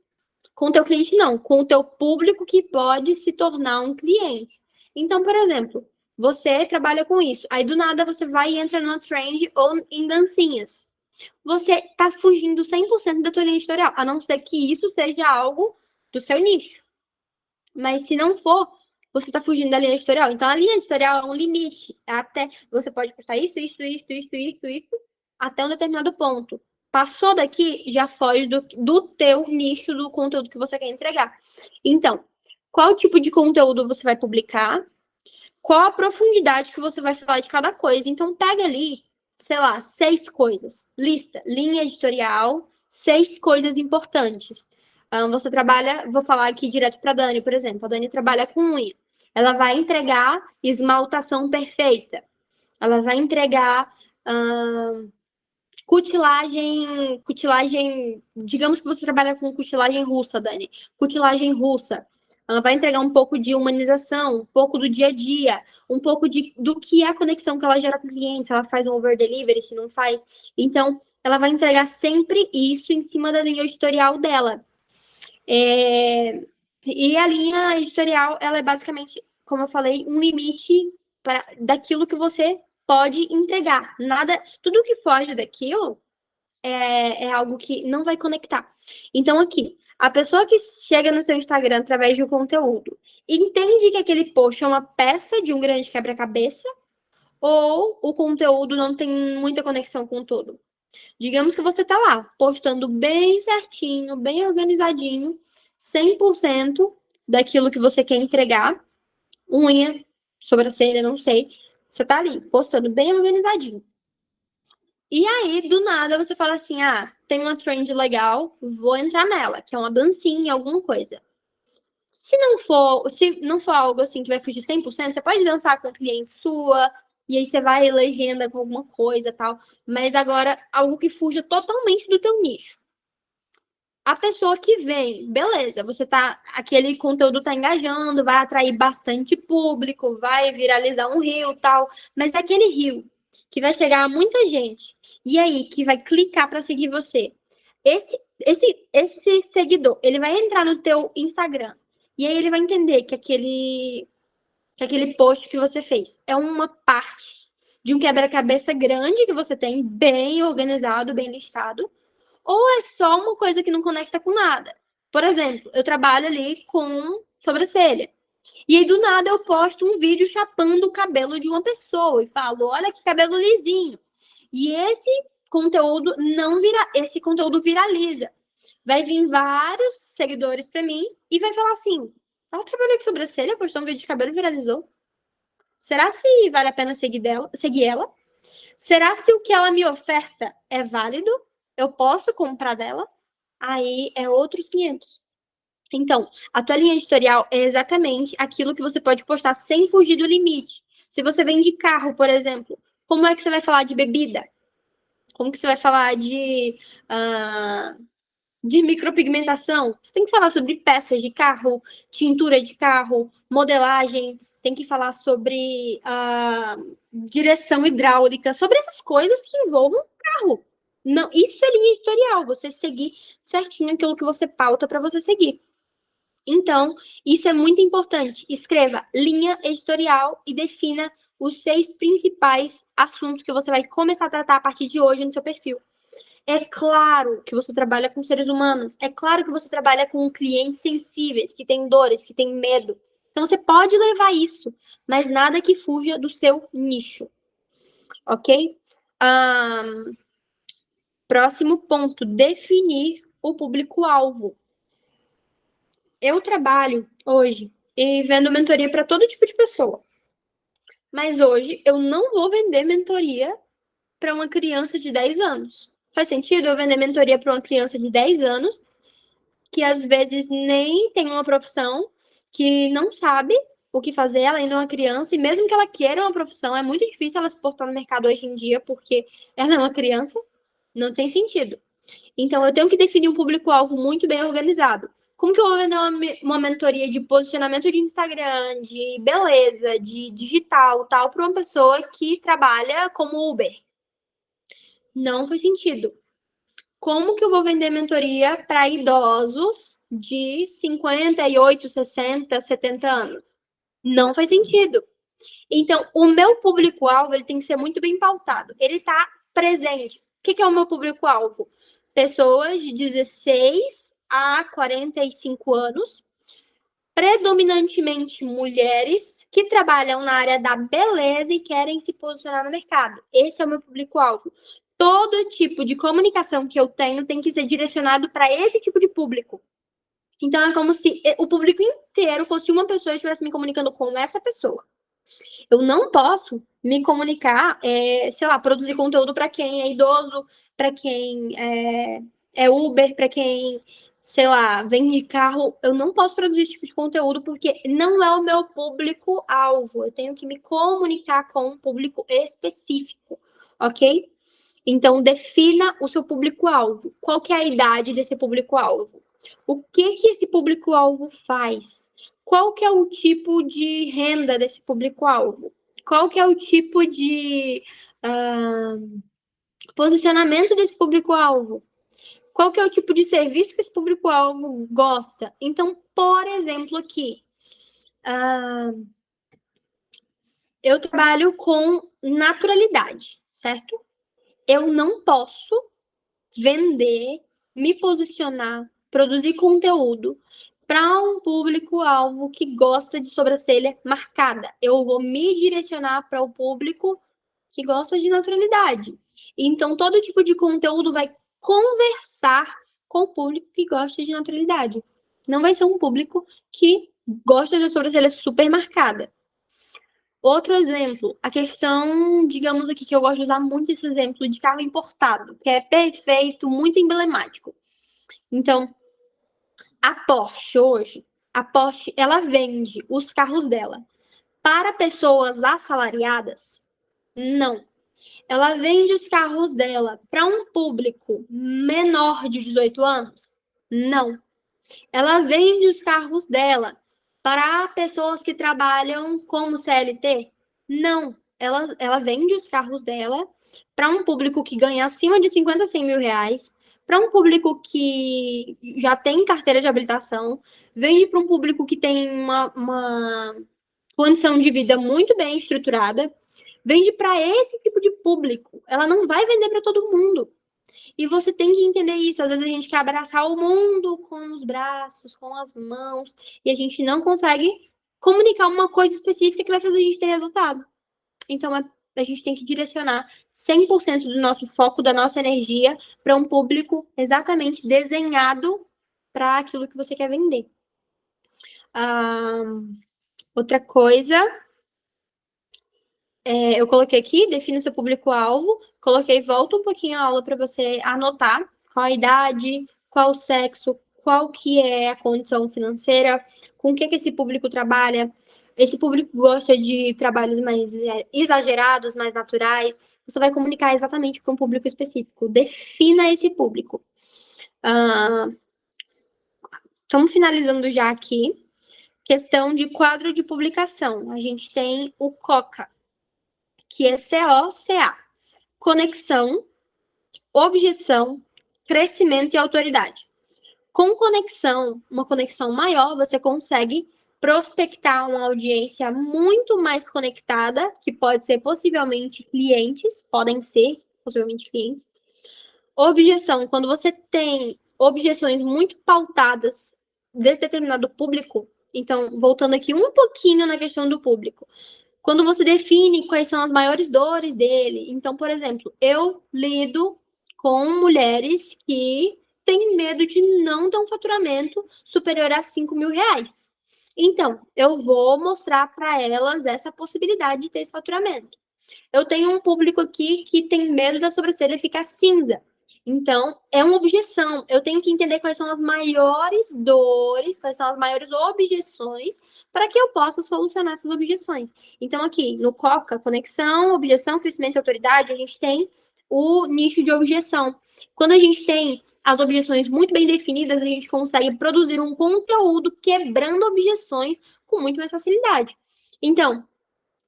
S1: com o teu cliente não, com o teu público que pode se tornar um cliente. Então, por exemplo, você trabalha com isso, aí do nada você vai e entra no trend ou em dancinhas. Você tá fugindo 100% da tua linha editorial, a não ser que isso seja algo do seu nicho. Mas se não for, você tá fugindo da linha editorial. Então, a linha editorial é um limite. Até você pode postar isso, até um determinado ponto. Passou daqui, já foge do teu nicho do conteúdo que você quer entregar. Então, qual tipo de conteúdo você vai publicar? Qual a profundidade que você vai falar de cada coisa? Então, pega ali, sei lá, 6 coisas. Lista, linha editorial, 6 coisas importantes. Você trabalha, vou falar aqui direto para a Dani, por exemplo. A Dani trabalha com unha. Ela vai entregar esmaltação perfeita. Ela vai entregar cutilagem, digamos que você trabalha com cutilagem russa, Dani. Cutilagem russa. Ela vai entregar um pouco de humanização, um pouco do dia a dia, um pouco do que é a conexão que ela gera com o cliente, se ela faz um over delivery, se não faz. Então, ela vai entregar sempre isso em cima da linha editorial dela. E a linha editorial, ela é basicamente, como eu falei, um limite daquilo que você pode entregar. Nada, tudo que foge daquilo é algo que não vai conectar. Então, aqui, a pessoa que chega no seu Instagram através de um conteúdo entende que aquele post é uma peça de um grande quebra-cabeça ou o conteúdo não tem muita conexão com o todo. Digamos que você tá lá, postando bem certinho, bem organizadinho, 100% daquilo que você quer entregar, unha, sobrancelha, não sei. Você tá ali, postando bem organizadinho. E aí, do nada, você fala assim: ah, tem uma trend legal, vou entrar nela, que é uma dancinha, alguma coisa. Se não for algo assim que vai fugir 100%, você pode dançar com a cliente sua, e aí você vai legenda com alguma coisa tal. Mas agora, algo que fuja totalmente do teu nicho. A pessoa que vem, beleza, aquele conteúdo tá engajando, vai atrair bastante público, vai viralizar um reel tal, mas é aquele reel que vai chegar a muita gente, e aí que vai clicar para seguir você. Esse seguidor, ele vai entrar no teu Instagram, e aí ele vai entender que aquele post que você fez é uma parte de um quebra-cabeça grande que você tem, bem organizado, bem listado, ou é só uma coisa que não conecta com nada. Por exemplo, eu trabalho ali com sobrancelha. E aí, do nada, eu posto um vídeo chapando o cabelo de uma pessoa e falo: olha que cabelo lisinho. E esse conteúdo viraliza. Vai vir vários seguidores para mim e vai falar assim: ela trabalhou com sobrancelha, postou um vídeo de cabelo e viralizou. Será se vale a pena seguir ela? Será se o que ela me oferta é válido? Eu posso comprar dela? Aí é outros 500. Então, a tua linha editorial é exatamente aquilo que você pode postar sem fugir do limite. Se você vende carro, por exemplo, como é que você vai falar de bebida? Como que você vai falar de micropigmentação? Você tem que falar sobre peças de carro, tintura de carro, modelagem, tem que falar sobre direção hidráulica, sobre essas coisas que envolvam carro. Não, isso é linha editorial, você seguir certinho aquilo que você pauta para você seguir. Então, isso é muito importante. Escreva linha editorial e defina os 6 principais assuntos que você vai começar a tratar a partir de hoje no seu perfil. É claro que você trabalha com seres humanos. É claro que você trabalha com clientes sensíveis, que têm dores, que têm medo. Então, você pode levar isso, mas nada que fuja do seu nicho. Ok? Próximo ponto: definir o público-alvo. Eu trabalho hoje e vendo mentoria para todo tipo de pessoa. Mas hoje eu não vou vender mentoria para uma criança de 10 anos. Faz sentido eu vender mentoria para uma criança de 10 anos que às vezes nem tem uma profissão, que não sabe o que fazer, ela ainda é uma criança, e mesmo que ela queira uma profissão, é muito difícil ela se portar no mercado hoje em dia, porque ela é uma criança, não tem sentido. Então, eu tenho que definir um público-alvo muito bem organizado. Como que eu vou vender uma mentoria de posicionamento de Instagram, de beleza, de digital, tal, para uma pessoa que trabalha como Uber? Não faz sentido. Como que eu vou vender mentoria para idosos de 58, 60, 70 anos? Não faz sentido. Então, o meu público-alvo ele tem que ser muito bem pautado. Ele está presente. O que é o meu público-alvo? Pessoas de 16 a 45 anos, predominantemente mulheres que trabalham na área da beleza e querem se posicionar no mercado. Esse é o meu público-alvo. Todo tipo de comunicação que eu tenho tem que ser direcionado para esse tipo de público. Então, é como se o público inteiro fosse uma pessoa e estivesse me comunicando com essa pessoa. Eu não posso me comunicar, sei lá, produzir conteúdo para quem é idoso, para quem é Uber, para quem, sei lá, vende carro. Eu não posso produzir esse tipo de conteúdo porque não é o meu público-alvo. Eu tenho que me comunicar com um público específico, ok? Então, defina o seu público-alvo. Qual que é a idade desse público-alvo? O que esse público-alvo faz? Qual que é o tipo de renda desse público-alvo? Qual que é o tipo de posicionamento desse público-alvo? Qual que é o tipo de serviço que esse público-alvo gosta? Então, por exemplo, aqui, eu trabalho com naturalidade, certo? Eu não posso vender, me posicionar, produzir conteúdo para um público-alvo que gosta de sobrancelha marcada. Eu vou me direcionar para o público que gosta de naturalidade. Então, todo tipo de conteúdo vai conversar com o público que gosta de naturalidade. Não vai ser um público que gosta de sobrancelha super marcada. Outro exemplo, a questão, digamos aqui, que eu gosto de usar muito esse exemplo de carro importado, que é perfeito, muito emblemático. Então, a Porsche hoje, ela vende os carros dela para pessoas assalariadas? Não. Ela vende os carros dela para um público menor de 18 anos? Não. Ela vende os carros dela para pessoas que trabalham como CLT? Não. Ela vende os carros dela para um público que ganha acima de 50, 100 mil reais, para um público que já tem carteira de habilitação, vende para um público que tem uma condição de vida muito bem estruturada, vende para esse tipo de público. Ela não vai vender para todo mundo. E você tem que entender isso. Às vezes a gente quer abraçar o mundo com os braços, com as mãos, e a gente não consegue comunicar uma coisa específica que vai fazer a gente ter resultado. Então, a gente tem que direcionar 100% do nosso foco, da nossa energia, para um público exatamente desenhado para aquilo que você quer vender. Outra coisa, eu coloquei aqui, defina o seu público-alvo, coloquei, volta um pouquinho a aula para você anotar qual a idade, qual o sexo, qual que é a condição financeira, com o que esse público trabalha. Esse público gosta de trabalhos mais exagerados, mais naturais. Você vai comunicar exatamente para um público específico. Defina esse público. Estamos finalizando já aqui. Questão de quadro de publicação. A gente tem o COCA, que é COCA. Conexão, objeção, crescimento e autoridade. Com conexão, uma conexão maior, você consegue prospectar uma audiência muito mais conectada, que pode ser possivelmente clientes, podem ser possivelmente clientes. Objeção, quando você tem objeções muito pautadas desse determinado público, então, voltando aqui um pouquinho na questão do público, quando você define quais são as maiores dores dele, então, por exemplo, eu lido com mulheres que têm medo de não ter um faturamento superior a 5 mil reais. Então, eu vou mostrar para elas essa possibilidade de ter esse faturamento. Eu tenho um público aqui que tem medo da sobrancelha ficar cinza. Então, é uma objeção. Eu tenho que entender quais são as maiores dores, quais são as maiores objeções, para que eu possa solucionar essas objeções. Então, aqui, no COCA, conexão, objeção, crescimento e autoridade, a gente tem o nicho de objeção. Quando a gente tem as objeções muito bem definidas, a gente consegue produzir um conteúdo quebrando objeções com muito mais facilidade. Então,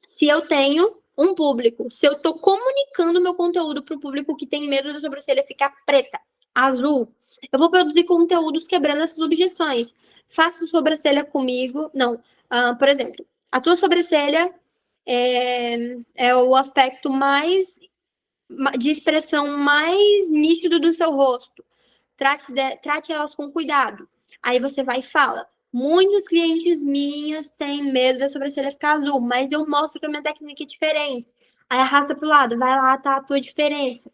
S1: se eu tenho um público, se eu estou comunicando meu conteúdo para o público que tem medo da sobrancelha ficar preta, azul, eu vou produzir conteúdos quebrando essas objeções. Faça sobrancelha comigo. Não. Por exemplo, a tua sobrancelha é o aspecto mais de expressão mais nítido do seu rosto. Trate elas com cuidado. Aí você vai e fala: muitas clientes minhas têm medo da sobrancelha ficar azul, mas eu mostro que a minha técnica é diferente. Aí arrasta para o lado, vai lá, tá a tua diferença.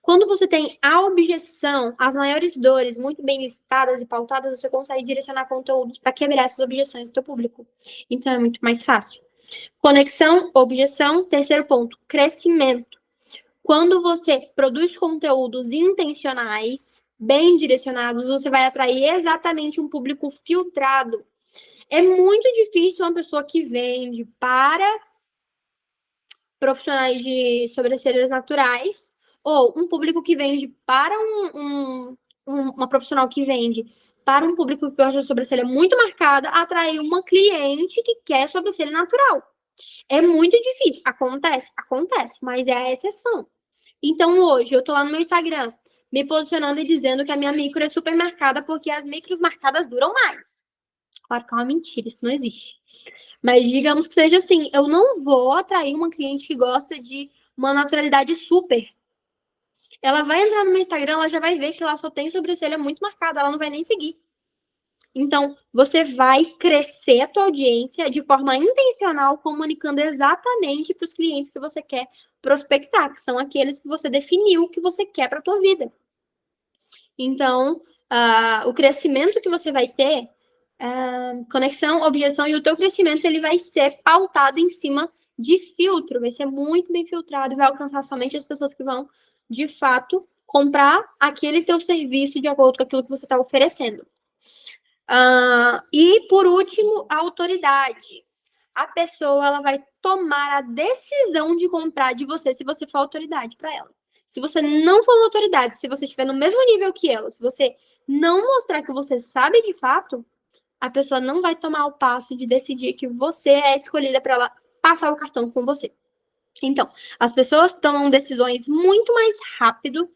S1: Quando você tem a objeção, as maiores dores muito bem listadas e pautadas, você consegue direcionar conteúdos para quebrar essas objeções do seu público. Então é muito mais fácil. Conexão, objeção. Terceiro ponto, crescimento. Quando você produz conteúdos intencionais, bem direcionados, você vai atrair exatamente um público filtrado. É muito difícil uma pessoa que vende para profissionais de sobrancelhas naturais ou um público que vende para uma profissional que vende para um público que gosta de sobrancelha muito marcada, atrair uma cliente que quer sobrancelha natural. É muito difícil. Acontece, mas é a exceção. Então, hoje, eu tô lá no meu Instagram, me posicionando e dizendo que a minha micro é super marcada porque as micros marcadas duram mais. Claro que é uma mentira, isso não existe. Mas digamos que seja assim, eu não vou atrair uma cliente que gosta de uma naturalidade super. Ela vai entrar no meu Instagram, ela já vai ver que lá só tem sobrancelha muito marcada, ela não vai nem seguir. Então, você vai crescer a tua audiência de forma intencional, comunicando exatamente para os clientes que você quer prospectar, que são aqueles que você definiu que você quer para a tua vida. Então, o crescimento que você vai ter, conexão, objeção, e o teu crescimento ele vai ser pautado em cima de filtro, vai ser muito bem filtrado e vai alcançar somente as pessoas que vão, de fato, comprar aquele teu serviço de acordo com aquilo que você está oferecendo. E, por último, a autoridade. A pessoa ela vai tomar a decisão de comprar de você se você for autoridade para ela. Se você não for uma autoridade, se você estiver no mesmo nível que ela, se você não mostrar que você sabe de fato, a pessoa não vai tomar o passo de decidir que você é escolhida para ela passar o cartão com você. Então, as pessoas tomam decisões muito mais rápido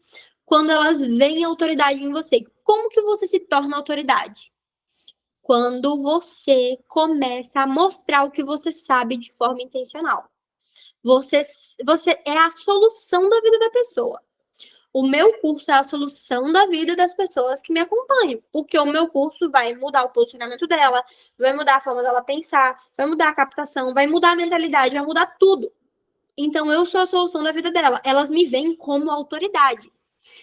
S1: quando elas veem autoridade em você. Como que você se torna autoridade? Quando você começa a mostrar o que você sabe de forma intencional. Você é a solução da vida da pessoa. O meu curso é a solução da vida das pessoas que me acompanham, porque o meu curso vai mudar o posicionamento dela, vai mudar a forma dela pensar, vai mudar a captação, vai mudar a mentalidade, vai mudar tudo. Então, eu sou a solução da vida dela. Elas me veem como autoridade.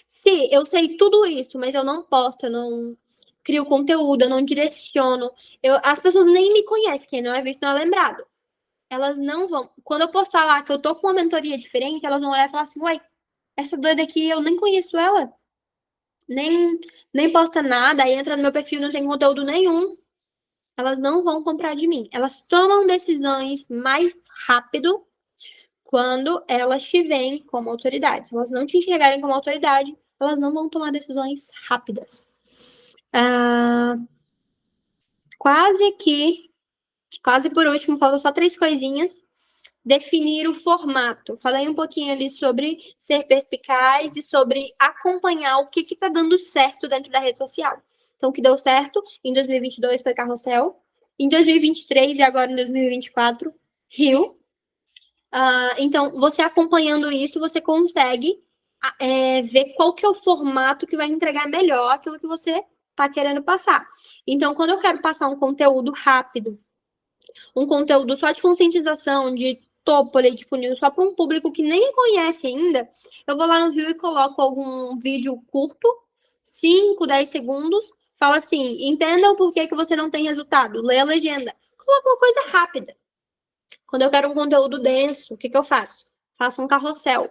S1: Se eu sei tudo isso, mas eu não posto, eu não crio conteúdo, eu não direciono, as pessoas nem me conhecem, quem não é visto não é lembrado. Elas não vão. Quando eu postar lá que eu tô com uma mentoria diferente, elas vão olhar e falar assim: uai, essa doida aqui, eu nem conheço ela. Nem posta nada, aí entra no meu perfil, não tem conteúdo nenhum. Elas não vão comprar de mim. Elas tomam decisões mais rápido quando elas te veem como autoridade. Se elas não te enxergarem como autoridade, elas não vão tomar decisões rápidas. Quase por último, faltam só 3 coisinhas. Definir o formato. Falei um pouquinho ali sobre ser perspicaz e sobre acompanhar o que está dando certo dentro da rede social. Então, o que deu certo em 2022 foi Carrossel. Em 2023 e agora em 2024, Rio. Então, você acompanhando isso, você consegue ver qual que é o formato que vai entregar melhor aquilo que você está querendo passar. Então, quando eu quero passar um conteúdo rápido, um conteúdo só de conscientização, de topo ali de funil, só para um público que nem conhece ainda, eu vou lá no Rio e coloco algum vídeo curto, 5, 10 segundos, fala assim, entenda o porquê que você não tem resultado, lê a legenda. Coloca uma coisa rápida. Quando eu quero um conteúdo denso, o que eu faço? Faço um carrossel.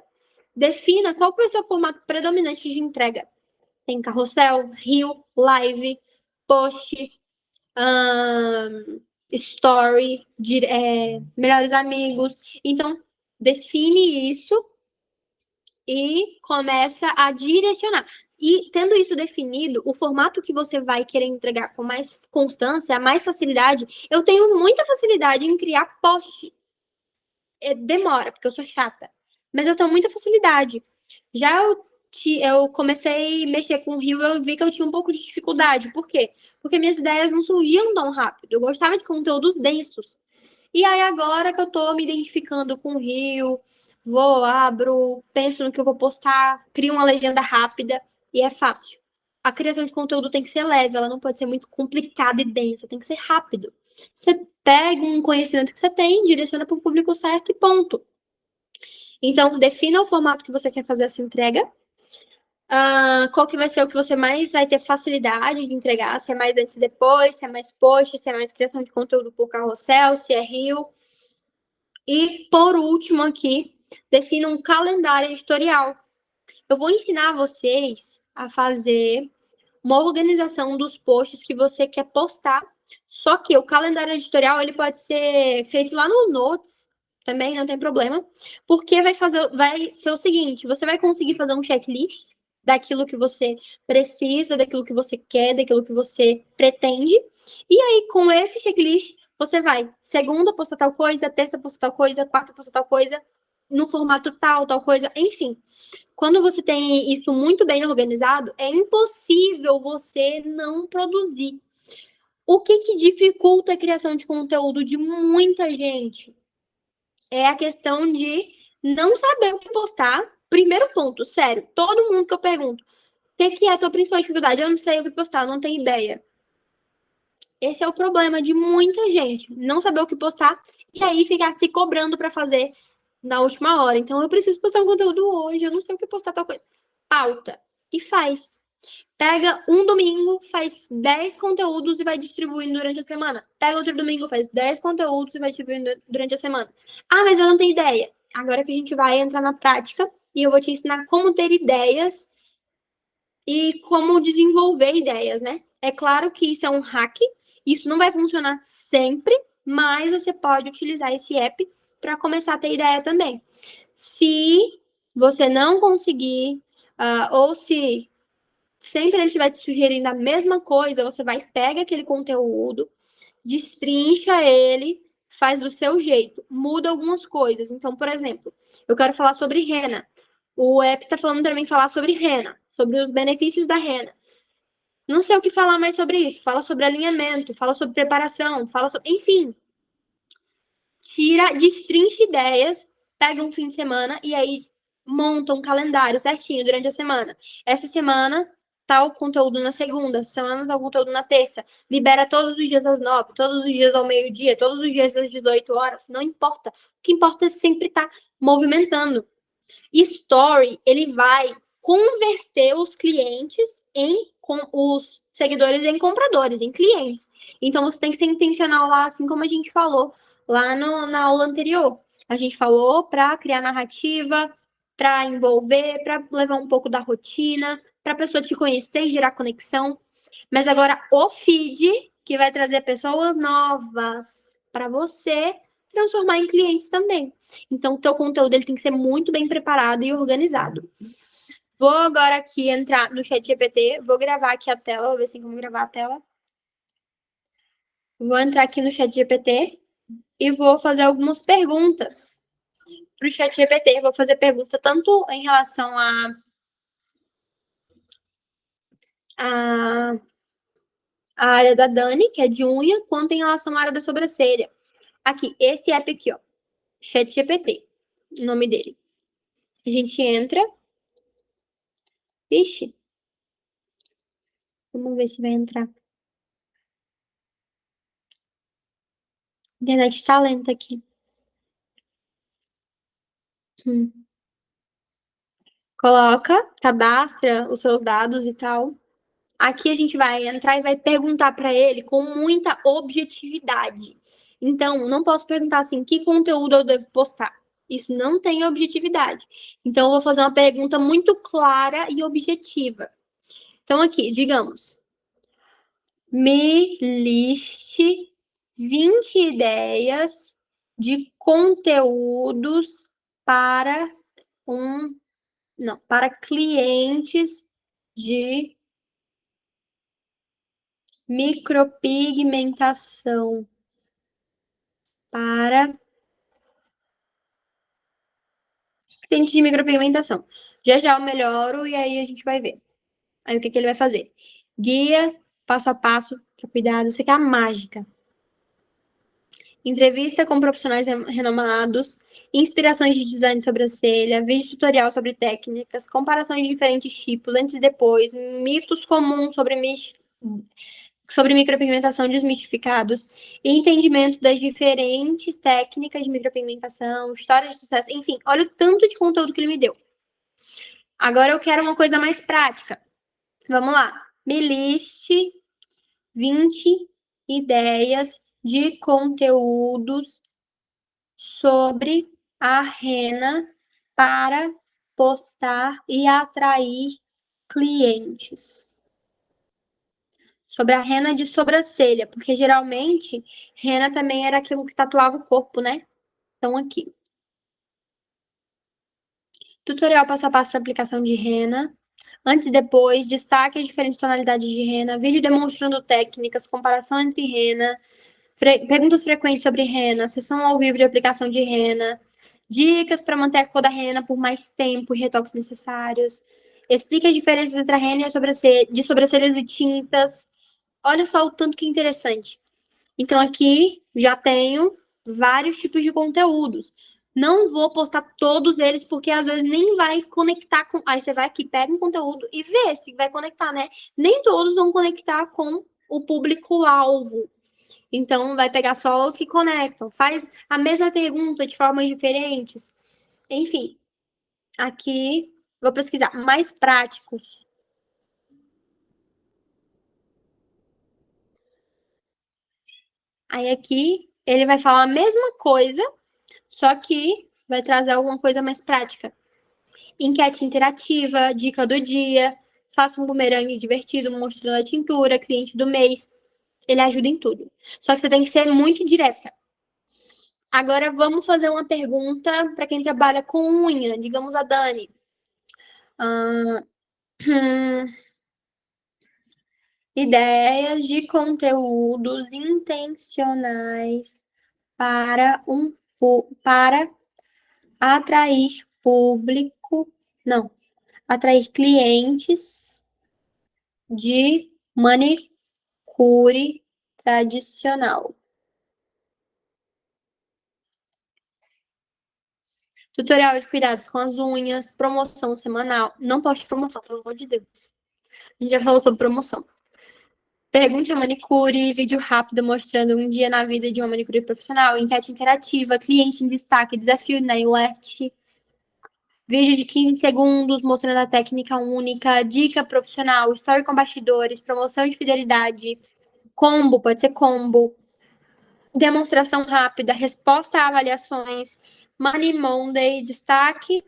S1: Defina qual vai ser o formato predominante de entrega. Tem carrossel, reel, live, post, story, melhores amigos. Então, define isso e começa a direcionar. E tendo isso definido, o formato que você vai querer entregar com mais constância, mais facilidade, eu tenho muita facilidade em criar post. Demora, porque eu sou chata. Mas eu tenho muita facilidade. Já eu comecei a mexer com o Rio, eu vi que eu tinha um pouco de dificuldade. Por quê? Porque minhas ideias não surgiam tão rápido. Eu gostava de conteúdos densos. E aí, agora que eu tô me identificando com o Rio, abro, penso no que eu vou postar, crio uma legenda rápida e é fácil. A criação de conteúdo tem que ser leve, ela não pode ser muito complicada e densa, tem que ser rápido. Você pega um conhecimento que você tem, direciona para o público certo e ponto. Então, defina o formato que você quer fazer essa entrega. Qual que vai ser o que você mais vai ter facilidade de entregar, se é mais antes e depois, se é mais post, se é mais criação de conteúdo por carrossel, se é reel. E, por último aqui, defina um calendário editorial. Eu vou ensinar vocês a fazer uma organização dos posts que você quer postar. Só que o calendário editorial ele pode ser feito lá no Notes, também não tem problema, porque vai ser o seguinte: você vai conseguir fazer um checklist daquilo que você precisa, daquilo que você quer, daquilo que você pretende. E aí, com esse checklist, você vai segunda postar tal coisa, terça postar tal coisa, quarta postar tal coisa, no formato tal coisa, enfim. Quando você tem isso muito bem organizado, é impossível você não produzir. O que dificulta a criação de conteúdo de muita gente? É a questão de não saber o que postar. Primeiro ponto, sério, todo mundo que eu pergunto, o que é a tua principal dificuldade? Eu não sei o que postar, eu não tenho ideia. Esse é o problema de muita gente, não saber o que postar e aí ficar se cobrando para fazer na última hora. Então, eu preciso postar um conteúdo hoje, eu não sei o que postar tal coisa. Pauta e faz. Pega um domingo, faz 10 conteúdos e vai distribuindo durante a semana. Pega outro domingo, faz 10 conteúdos e vai distribuindo durante a semana. Ah, mas eu não tenho ideia. Agora que a gente vai entrar na prática e eu vou te ensinar como ter ideias e como desenvolver ideias, né? É claro que isso é um hack, isso não vai funcionar sempre, mas você pode utilizar esse app para começar a ter ideia também. Se você não conseguir, ou se sempre ele estiver te sugerindo a mesma coisa, você vai, pega aquele conteúdo, destrincha ele, faz do seu jeito, muda algumas coisas. Então, por exemplo, eu quero falar sobre rena. O app está falando para mim falar sobre rena, sobre os benefícios da rena. Não sei o que falar mais sobre isso. Fala sobre alinhamento, fala sobre preparação, fala sobre... Enfim, destrincha ideias, pega um fim de semana e aí monta um calendário certinho durante a semana. Essa semana, tal conteúdo na segunda, semana tal conteúdo na terça. Libera todos os dias às 9, todos os dias ao meio-dia, todos os dias às 18 horas. Não importa. O que importa é sempre estar movimentando. Story, ele vai converter os clientes os seguidores em compradores, em clientes. Então, você tem que ser intencional lá, assim como a gente falou lá na aula anterior. A gente falou para criar narrativa, para envolver, para levar um pouco da rotina, para a pessoa te conhecer e gerar conexão. Mas agora, o feed, que vai trazer pessoas novas para você transformar em clientes também. Então, o teu conteúdo ele tem que ser muito bem preparado e organizado. Vou agora aqui entrar no ChatGPT, vou gravar aqui a tela, vou ver se tem como gravar a tela. Vou entrar aqui no ChatGPT e vou fazer algumas perguntas para o ChatGPT. Vou fazer pergunta tanto em relação a área da Dani, que é de unha, quanto em relação à área da sobrancelha. Aqui, esse app aqui, ó, ChatGPT, o nome dele. A gente entra. Ixi. Vamos ver se vai entrar. A internet tá lenta aqui. Coloca, cadastra os seus dados e tal. Aqui a gente vai entrar e vai perguntar para ele com muita objetividade. Então, não posso perguntar assim, que conteúdo eu devo postar? Isso não tem objetividade. Então, eu vou fazer uma pergunta muito clara e objetiva. Então, aqui, digamos, me liste 20 ideias de conteúdos para para clientes de micropigmentação. Para cliente de micropigmentação. Já já eu melhoro e aí a gente vai ver. Aí o que ele vai fazer? Guia passo a passo para cuidado. Isso aqui é a mágica. Entrevista com profissionais renomados, inspirações de design de sobrancelha, vídeo tutorial sobre técnicas, comparações de diferentes tipos, antes e depois, mitos comuns sobre micropigmentação desmistificados, e entendimento das diferentes técnicas de micropigmentação, histórias de sucesso, enfim, olha o tanto de conteúdo que ele me deu. Agora eu quero uma coisa mais prática. Vamos lá. Me liste 20 ideias de conteúdos sobre a rena para postar e atrair clientes. Sobre a rena de sobrancelha, porque geralmente rena também era aquilo que tatuava o corpo, né? Então, aqui. Tutorial passo a passo para aplicação de rena. Antes e depois, destaque as diferentes tonalidades de rena, vídeo demonstrando técnicas, comparação entre rena, perguntas frequentes sobre rena, sessão ao vivo de aplicação de rena, dicas para manter a cor da rena por mais tempo e retoques necessários, explica as diferenças entre a rena e a de sobrancelhas e tintas, Olha só o tanto que é interessante. Então, aqui já tenho vários tipos de conteúdos. Não vou postar todos eles, porque às vezes nem vai conectar com. Aí você vai aqui, pega um conteúdo e vê se vai conectar, né? Nem todos vão conectar com o público-alvo. Então, vai pegar só os que conectam. Faz a mesma pergunta de formas diferentes. Enfim, aqui vou pesquisar mais práticos. Aí aqui ele vai falar a mesma coisa, só que vai trazer alguma coisa mais prática. Enquete interativa, dica do dia, faça um bumerangue divertido mostrando a tintura, cliente do mês. Ele ajuda em tudo. Só que você tem que ser muito direta. Agora vamos fazer uma pergunta para quem trabalha com unha, digamos a Dani. Hum, ideias de conteúdos intencionais para atrair público, não, atrair clientes de manicure tradicional. Tutorial de cuidados com as unhas, promoção semanal. Não poste promoção, pelo amor de Deus. A gente já falou sobre promoção. Pergunte a manicure, vídeo rápido mostrando um dia na vida de uma manicure profissional, enquete interativa, cliente em destaque, desafio na Alert, vídeo de 15 segundos mostrando a técnica única, dica profissional, story com bastidores, promoção de fidelidade, combo, pode ser combo, demonstração rápida, resposta a avaliações, Money Monday, destaque,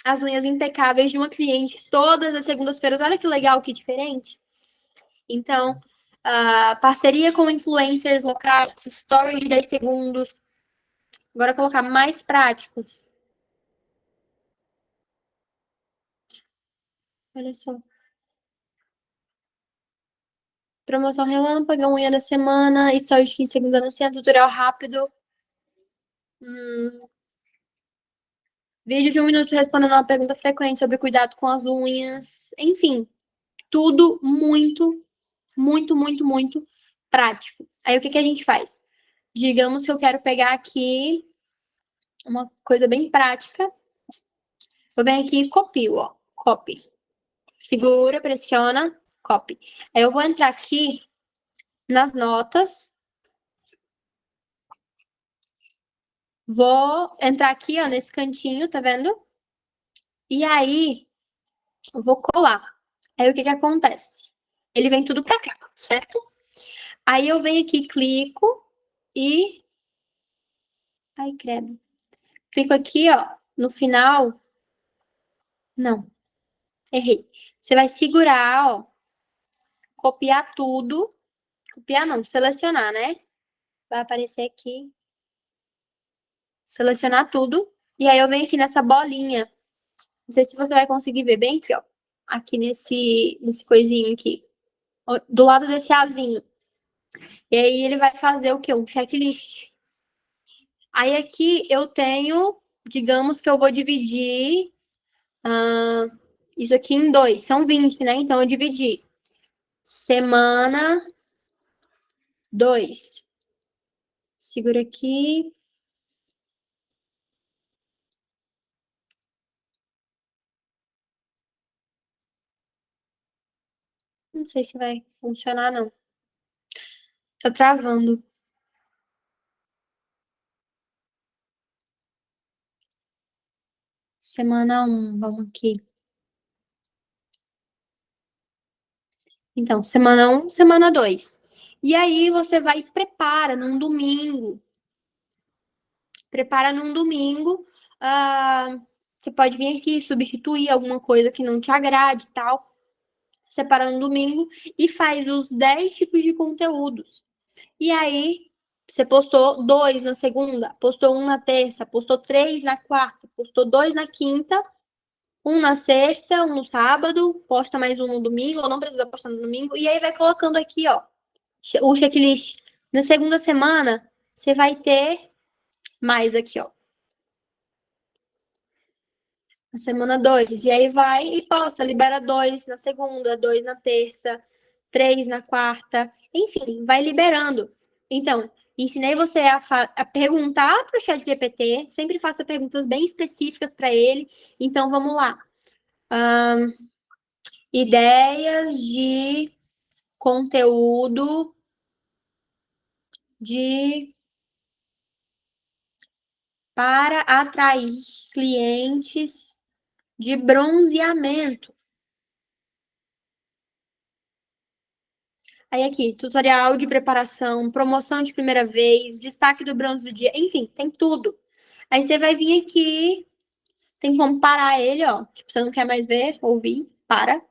S1: as unhas impecáveis de uma cliente todas as segundas-feiras. Olha que legal, que diferente. Então, parceria com influencers locais, stories de 10 segundos. Agora colocar mais práticos. Olha só. Promoção relâmpago, unha da semana, stories de 15 segundos anunciando, tutorial rápido. Vídeo de 1 minuto respondendo uma pergunta frequente sobre cuidado com as unhas. Enfim, tudo muito, muito, muito, muito prático. Aí o que a gente faz? Digamos que eu quero pegar aqui uma coisa bem prática. Eu venho aqui e copio, ó. Copy. Segura, pressiona, copy. Aí eu vou entrar aqui nas notas. Vou entrar aqui, ó, nesse cantinho, tá vendo? E aí, eu vou colar. Aí o que acontece? Ele vem tudo pra cá, certo? Aí eu venho aqui, clico e... Ai, credo. Clico aqui, ó, no final. Não, errei. Você vai segurar, ó, copiar tudo. Copiar não, selecionar, né? Vai aparecer aqui. Selecionar tudo. E aí eu venho aqui nessa bolinha. Não sei se você vai conseguir ver bem aqui, ó. Aqui nesse coisinho aqui. Do lado desse azinho. E aí ele vai fazer o quê? Um checklist. Aí aqui eu tenho, digamos que eu vou dividir isso aqui em 2. São 20, né? Então eu dividi. Semana 2. Segura aqui. Não sei se vai funcionar, não. Tá travando. Semana 1, vamos aqui. Então, semana 1, semana 2. E aí você vai e prepara num domingo. Prepara num domingo. Você pode vir aqui substituir alguma coisa que não te agrade e tal. Separa no domingo e faz os 10 tipos de conteúdos. E aí, você postou 2 na segunda, postou 1 na terça, postou 3 na quarta, postou 2 na quinta, 1 na sexta, 1 no sábado, posta mais 1 no domingo, ou não precisa postar no domingo, e aí vai colocando aqui, ó, o checklist. Na segunda semana, você vai ter mais aqui, ó. Na semana 2. E aí vai e posta, libera 2 na segunda, 2 na terça. 3 na quarta, enfim, vai liberando. Então, ensinei você a perguntar para o ChatGPT, sempre faça perguntas bem específicas para ele. Então, vamos lá. Ideias de conteúdo para atrair clientes de bronzeamento. Aí aqui, tutorial de preparação, promoção de primeira vez, destaque do bronze do dia, enfim, tem tudo. Aí você vai vir aqui, tem como parar ele, ó. Tipo, você não quer mais ver, ouvir, para.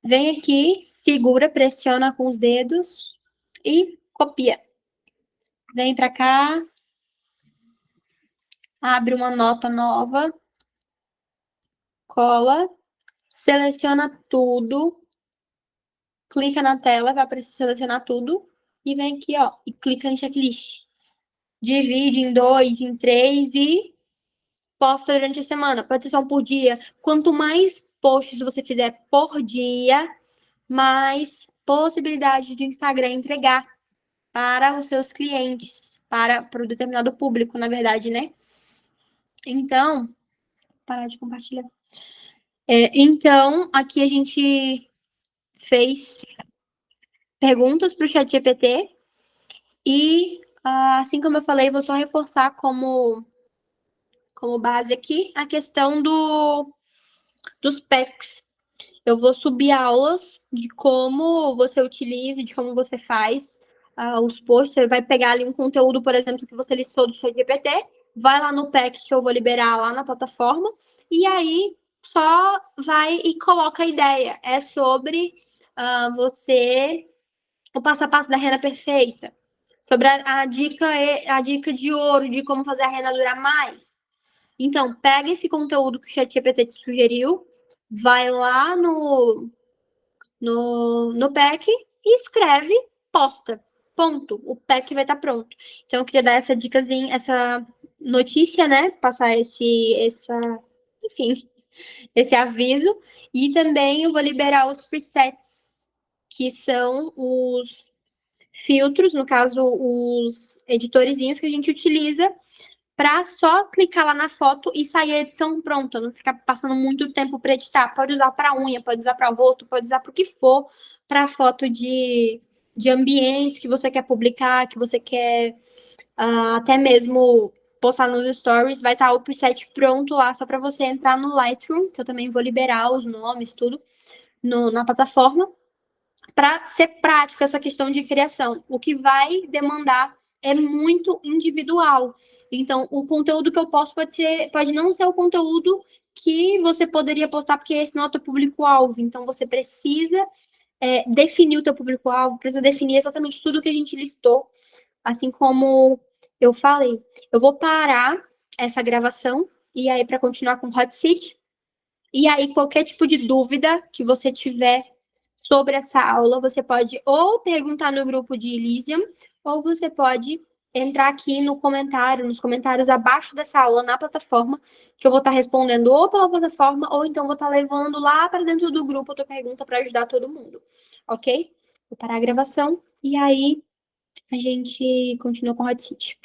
S1: Vem aqui, segura, pressiona com os dedos e copia. Vem pra cá, abre uma nota nova, cola, seleciona tudo, clica na tela, vai aparecer selecionar tudo e vem aqui, ó, e clica em checklist. Divide em 2, em 3 e posta durante a semana. Pode ser só um por dia. Quanto mais posts você fizer por dia, mais possibilidade do Instagram entregar para os seus clientes, para o determinado público, na verdade, né? Então, parar de compartilhar. Então, aqui a gente fez perguntas para o ChatGPT e, assim como eu falei, vou só reforçar como base aqui a questão dos packs. Eu vou subir aulas de como você utiliza, de como você faz os posts. Você vai pegar ali um conteúdo, por exemplo, que você listou do ChatGPT, vai lá no pack que eu vou liberar lá na plataforma, e aí só vai e coloca a ideia. É sobre você, o passo a passo da renda perfeita, sobre a dica de ouro, de como fazer a renda durar mais. Então, pega esse conteúdo que o ChatGPT te sugeriu, vai lá no pack e escreve, posta. Ponto. O pack vai estar pronto. Então, eu queria dar essa dicasinha, essa notícia, né? Passar enfim, esse aviso. E também eu vou liberar os presets, que são os filtros, no caso, os editorezinhos que a gente utiliza para só clicar lá na foto e sair a edição pronta, não ficar passando muito tempo para editar. Pode usar para unha, pode usar para o rosto, pode usar para o que for, para foto de ambientes que você quer publicar, que você quer até mesmo postar nos stories, vai estar o preset pronto lá, só para você entrar no Lightroom, que eu também vou liberar os nomes, tudo, na plataforma, para ser prático essa questão de criação. O que vai demandar é muito individual. Então, o conteúdo que eu posto pode não ser o conteúdo que você poderia postar, porque esse não é o teu público-alvo. Então, você precisa definir o teu público-alvo, precisa definir exatamente tudo que a gente listou, assim como eu falei. Eu vou parar essa gravação e aí para continuar com o Hot Seat. E aí, qualquer tipo de dúvida que você tiver sobre essa aula, você pode ou perguntar no grupo de Elysium, ou você pode entrar aqui no comentário, nos comentários abaixo dessa aula na plataforma, que eu vou estar respondendo ou pela plataforma, ou então vou estar levando lá para dentro do grupo a tua pergunta para ajudar todo mundo, ok? Vou parar a gravação e aí a gente continua com o Hot Seat.